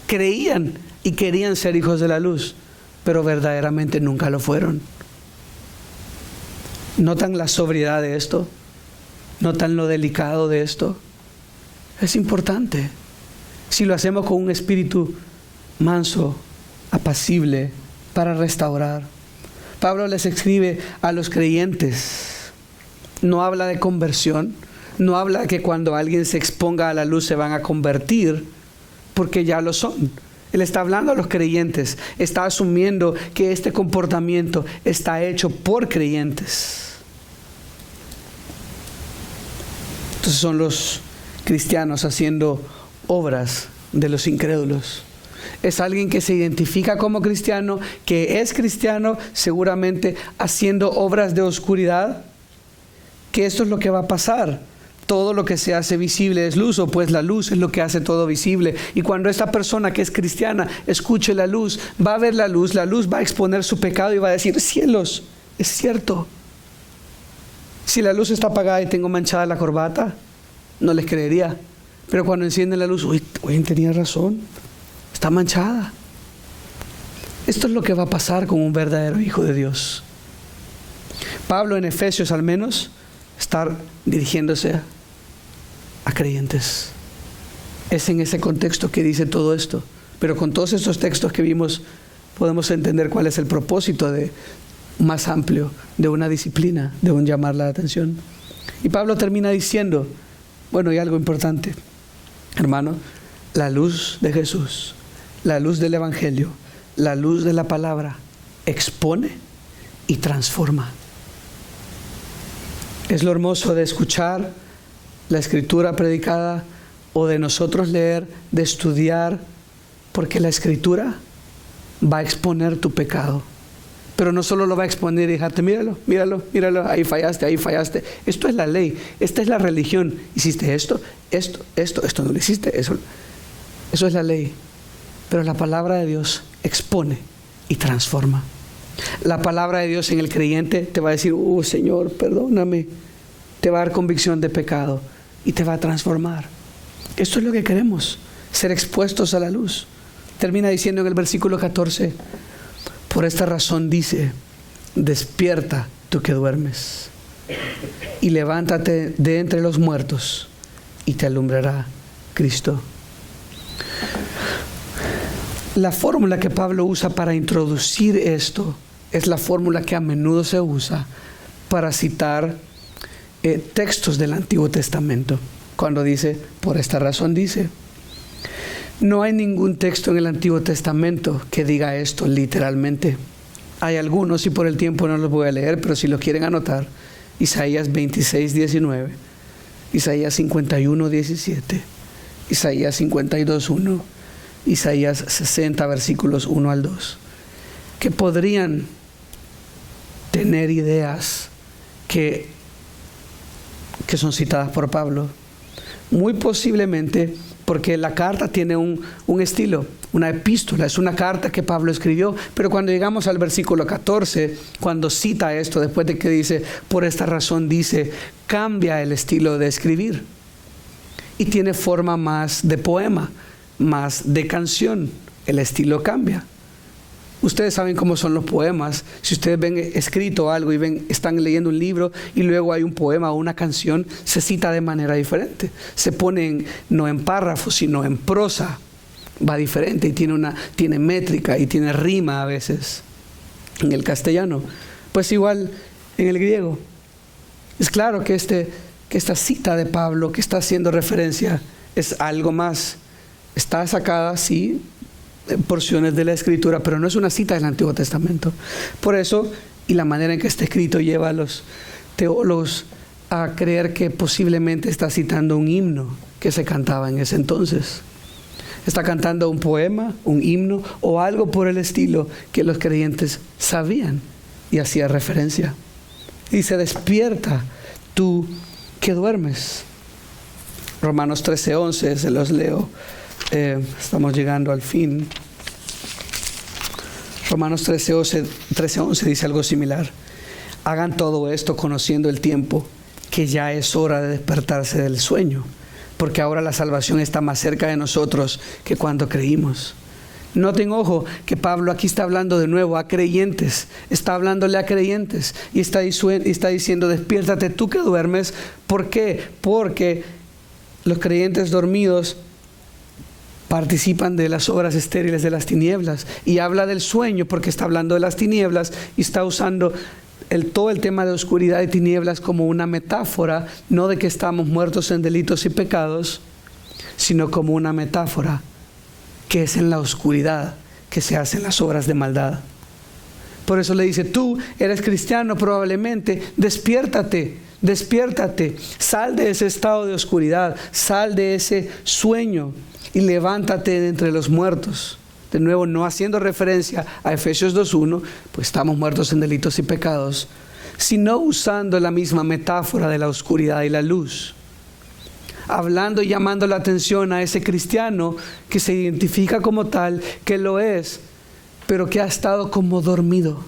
Creían y querían ser hijos de la luz, pero verdaderamente nunca lo fueron. ¿Notan la sobriedad de esto? ¿Notan lo delicado de esto? Es importante. Si lo hacemos con un espíritu manso, apacible, para restaurar. Pablo les escribe a los creyentes. No habla de conversión. No habla de que cuando alguien se exponga a la luz se van a convertir, porque ya lo son. Él está hablando a los creyentes. Está asumiendo que este comportamiento está hecho por creyentes. Entonces son los cristianos haciendo obras de los incrédulos. Es alguien que se identifica como cristiano, que es cristiano, seguramente haciendo obras de oscuridad, que esto es lo que va a pasar. Todo lo que se hace visible es luz, o pues la luz es lo que hace todo visible. Y cuando esta persona que es cristiana escuche la luz, va a ver la luz va a exponer su pecado y va a decir, cielos, es cierto. Si la luz está apagada y tengo manchada la corbata, no les creería. Pero cuando enciende la luz, uy, tenía razón, está manchada. Esto es lo que va a pasar con un verdadero hijo de Dios. Pablo en Efesios al menos está dirigiéndose a creyentes. Es en ese contexto que dice todo esto. Pero con todos estos textos que vimos podemos entender cuál es el propósito más amplio de una disciplina, de un llamar la atención. Y Pablo termina diciendo, bueno, y algo importante, hermano, la luz de Jesús, la luz del Evangelio, la luz de la palabra, expone y transforma. Es lo hermoso de escuchar la Escritura predicada o de nosotros leer, de estudiar, porque la Escritura va a exponer tu pecado. Pero no solo lo va a exponer y dejarte, míralo, ahí fallaste. Esto es la ley, esta es la religión. Hiciste esto no lo hiciste, eso es la ley. Pero la palabra de Dios expone y transforma. La palabra de Dios en el creyente te va a decir, Señor, perdóname. Te va a dar convicción de pecado y te va a transformar. Esto es lo que queremos, ser expuestos a la luz. Termina diciendo en el versículo 14, por esta razón dice, despierta tú que duermes y levántate de entre los muertos y te alumbrará Cristo. La fórmula que Pablo usa para introducir esto es la fórmula que a menudo se usa para citar textos del Antiguo Testamento. Cuando dice, por esta razón dice. No hay ningún texto en el Antiguo Testamento que diga esto literalmente. Hay algunos y por el tiempo no los voy a leer, pero si lo quieren anotar, Isaías 26, 19, Isaías 51, 17, Isaías 52, 1, Isaías 60, versículos 1 al 2, que podrían tener ideas que son citadas por Pablo. Muy posiblemente porque la carta tiene un estilo, una epístola, es una carta que Pablo escribió, pero cuando llegamos al versículo 14, cuando cita esto, después de que dice, por esta razón dice, cambia el estilo de escribir y tiene forma más de poema, más de canción, el estilo cambia. Ustedes saben cómo son los poemas. Si ustedes ven escrito algo y están leyendo un libro y luego hay un poema o una canción, se cita de manera diferente. Se pone no en párrafos, sino en prosa. Va diferente y tiene métrica y tiene rima a veces. En el castellano, pues igual en el griego. Es claro que esta cita de Pablo que está haciendo referencia es algo más. Está sacada, sí, porciones de la Escritura, pero no es una cita del Antiguo Testamento. Por eso, y la manera en que está escrito lleva a los teólogos a creer que posiblemente está citando un himno que se cantaba en ese entonces. Está cantando un poema, un himno o algo por el estilo que los creyentes sabían y hacía referencia. Dice, despierta tú que duermes. Romanos 13:11, se los leo. Estamos llegando al fin. Romanos 13:11 dice algo similar. Hagan todo esto conociendo el tiempo, que ya es hora de despertarse del sueño, porque ahora la salvación está más cerca de nosotros que cuando creímos. Noten, ojo, que Pablo aquí está hablando de nuevo a creyentes, está hablándole a creyentes y está diciendo, despiértate tú que duermes. ¿Por qué? Porque los creyentes dormidos participan de las obras estériles de las tinieblas, y habla del sueño porque está hablando de las tinieblas y está usando todo el tema de oscuridad y tinieblas como una metáfora, no de que estamos muertos en delitos y pecados, sino como una metáfora que es en la oscuridad que se hacen las obras de maldad. Por eso le dice, tú eres cristiano probablemente, despiértate, sal de ese estado de oscuridad, sal de ese sueño y levántate de entre los muertos. De nuevo, no haciendo referencia a Efesios 2:1, pues estamos muertos en delitos y pecados, sino usando la misma metáfora de la oscuridad y la luz. Hablando y llamando la atención a ese cristiano que se identifica como tal, que lo es, pero que ha estado como dormido,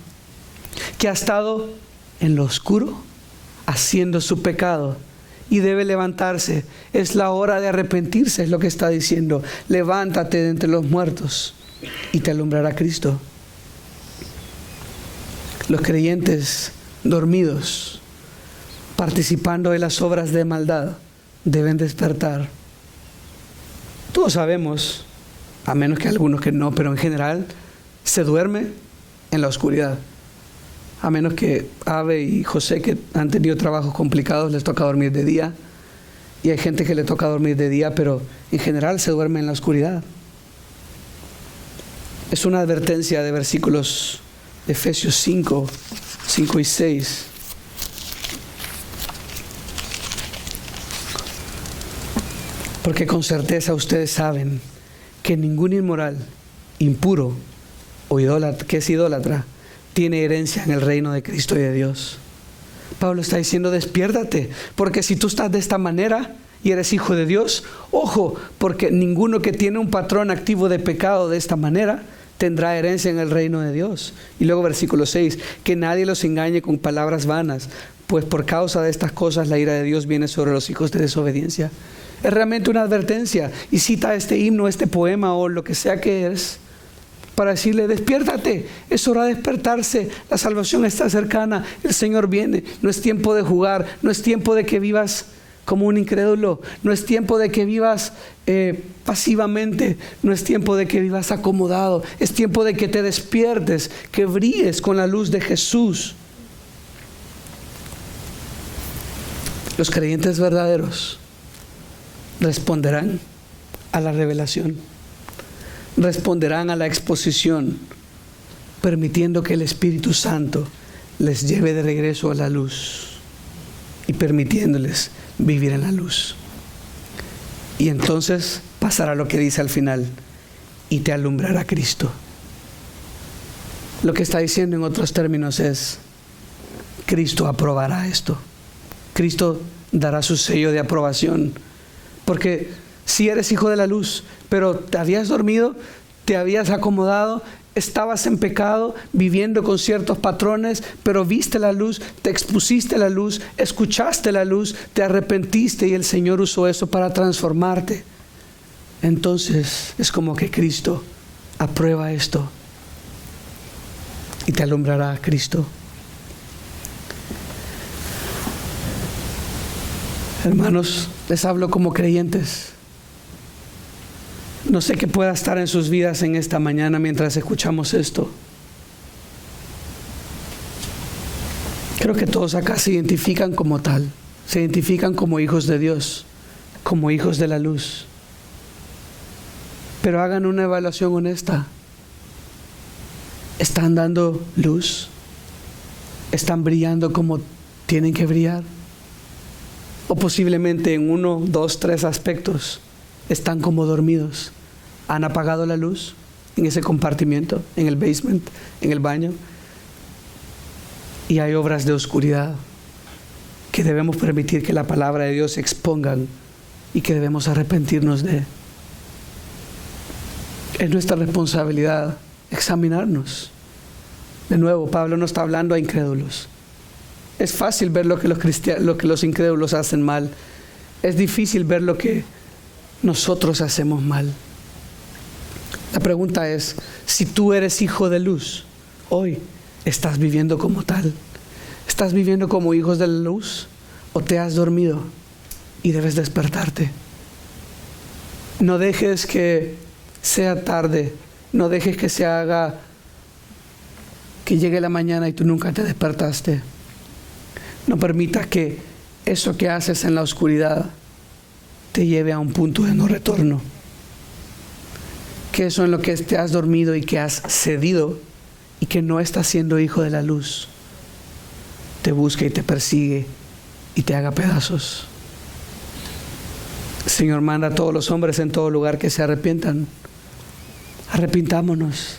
que ha estado en lo oscuro, haciendo su pecado. Y debe levantarse. Es la hora de arrepentirse, es lo que está diciendo. Levántate de entre los muertos y te alumbrará Cristo. Los creyentes dormidos, participando de las obras de maldad, deben despertar. Todos sabemos, a menos que algunos que no, pero en general se duerme en la oscuridad. A menos que Ave y José, que han tenido trabajos complicados, les toca dormir de día. Y hay gente que le toca dormir de día, pero en general se duerme en la oscuridad. Es una advertencia de versículos de Efesios 5 y 6. Porque con certeza ustedes saben que ningún inmoral, impuro o idólatra, que es idólatra, tiene herencia en el reino de Cristo y de Dios. Pablo está diciendo, despiértate, porque si tú estás de esta manera y eres hijo de Dios, ojo, porque ninguno que tiene un patrón activo de pecado de esta manera tendrá herencia en el reino de Dios. Y luego versículo 6, que nadie los engañe con palabras vanas, pues por causa de estas cosas la ira de Dios viene sobre los hijos de desobediencia. Es realmente una advertencia, y cita este himno, este poema o lo que sea que es, para decirle, despiértate, es hora de despertarse, la salvación está cercana, el Señor viene, no es tiempo de jugar, no es tiempo de que vivas como un incrédulo, no es tiempo de que vivas pasivamente, no es tiempo de que vivas acomodado, es tiempo de que te despiertes, que brilles con la luz de Jesús. Los creyentes verdaderos responderán a la revelación, responderán a la exposición, permitiendo que el Espíritu Santo les lleve de regreso a la luz y permitiéndoles vivir en la luz. Y entonces pasará lo que dice al final, y te alumbrará Cristo. Lo que está diciendo en otros términos es, Cristo aprobará esto. Cristo dará su sello de aprobación. Porque si eres hijo de la luz, pero te habías dormido, te habías acomodado, estabas en pecado, viviendo con ciertos patrones, pero viste la luz, te expusiste a la luz, escuchaste la luz, te arrepentiste y el Señor usó eso para transformarte. Entonces es como que Cristo aprueba esto y te alumbrará a Cristo. Hermanos, les hablo como creyentes. No sé qué pueda estar en sus vidas en esta mañana mientras escuchamos esto. Creo que todos acá se identifican como tal, se identifican como hijos de Dios, como hijos de la luz. Pero hagan una evaluación honesta. ¿Están dando luz? ¿Están brillando como tienen que brillar? O posiblemente en 1, 2, 3 aspectos están como dormidos. Han apagado la luz en ese compartimiento, en el basement, en el baño. Y hay obras de oscuridad que debemos permitir que la palabra de Dios expongan y que debemos arrepentirnos de. Es nuestra responsabilidad examinarnos. De nuevo, Pablo no está hablando a incrédulos. Es fácil ver lo que los incrédulos hacen mal. Es difícil ver lo que nosotros hacemos mal. La pregunta es, si tú eres hijo de luz, hoy estás viviendo como tal. ¿Estás viviendo como hijos de la luz o te has dormido y debes despertarte? No dejes que sea tarde, no dejes que que llegue la mañana y tú nunca te despertaste. No permitas que eso que haces en la oscuridad te lleve a un punto de no retorno. Que eso en lo que te has dormido y que has cedido y que no estás siendo hijo de la luz, te busque y te persigue y te haga pedazos. El Señor manda a todos los hombres en todo lugar que se arrepientan. Arrepintámonos.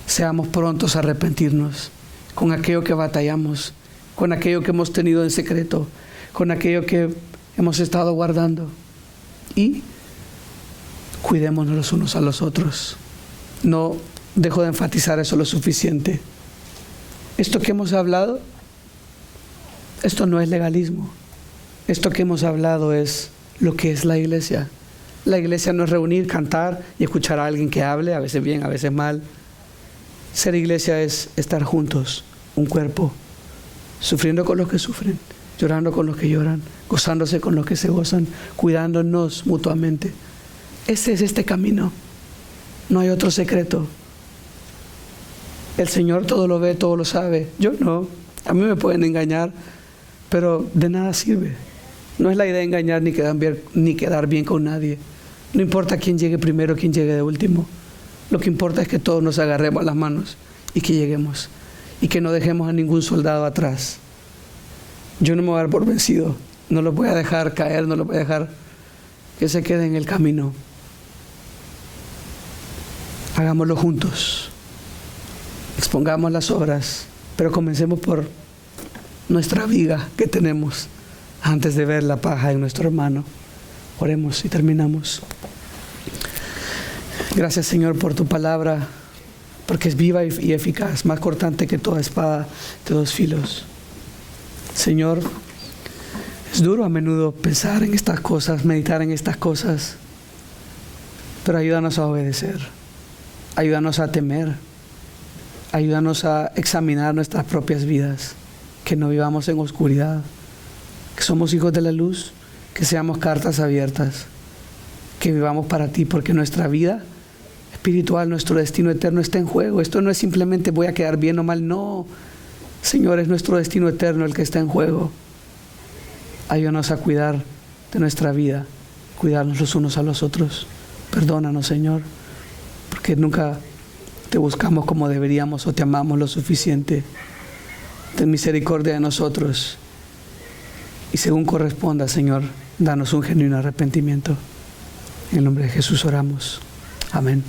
Seamos prontos a arrepentirnos con aquello que batallamos, con aquello que hemos tenido en secreto, con aquello que hemos estado guardando. Y cuidémonos los unos a los otros. No dejo de enfatizar eso lo suficiente. Esto que hemos hablado, esto no es legalismo. Esto que hemos hablado es lo que es la iglesia. La iglesia no es reunir, cantar y escuchar a alguien que hable, a veces bien, a veces mal. Ser iglesia es estar juntos un cuerpo, sufriendo con los que sufren, llorando con los que lloran, gozándose con los que se gozan, cuidándonos mutuamente. Ese es este camino. No hay otro secreto. El Señor todo lo ve, todo lo sabe. Yo no. A mí me pueden engañar, pero de nada sirve. No es la idea de engañar ni quedar bien con nadie. No importa quién llegue primero, quién llegue de último. Lo que importa es que todos nos agarremos las manos y que lleguemos. Y que no dejemos a ningún soldado atrás. Yo no me voy a dar por vencido. No los voy a dejar caer, no los voy a dejar que se queden en el camino. Hagámoslo juntos. Expongamos las obras, pero comencemos por nuestra viga que tenemos antes de ver la paja en nuestro hermano. Oremos y terminamos. Gracias, Señor, por tu palabra, porque es viva y eficaz, más cortante que toda espada de dos filos. Señor, es duro a menudo pensar en estas cosas, meditar en estas cosas, pero ayúdanos a obedecer, ayúdanos a temer, ayúdanos a examinar nuestras propias vidas, que no vivamos en oscuridad, que somos hijos de la luz, que seamos cartas abiertas, que vivamos para ti, porque nuestra vida espiritual, nuestro destino eterno está en juego. Esto no es simplemente voy a quedar bien o mal, no. Señor, es nuestro destino eterno el que está en juego. Ayúdanos a cuidar de nuestra vida, cuidarnos los unos a los otros. Perdónanos, Señor, porque nunca te buscamos como deberíamos o te amamos lo suficiente. Ten misericordia de nosotros y según corresponda, Señor, danos un genuino arrepentimiento. En el nombre de Jesús oramos. Amén.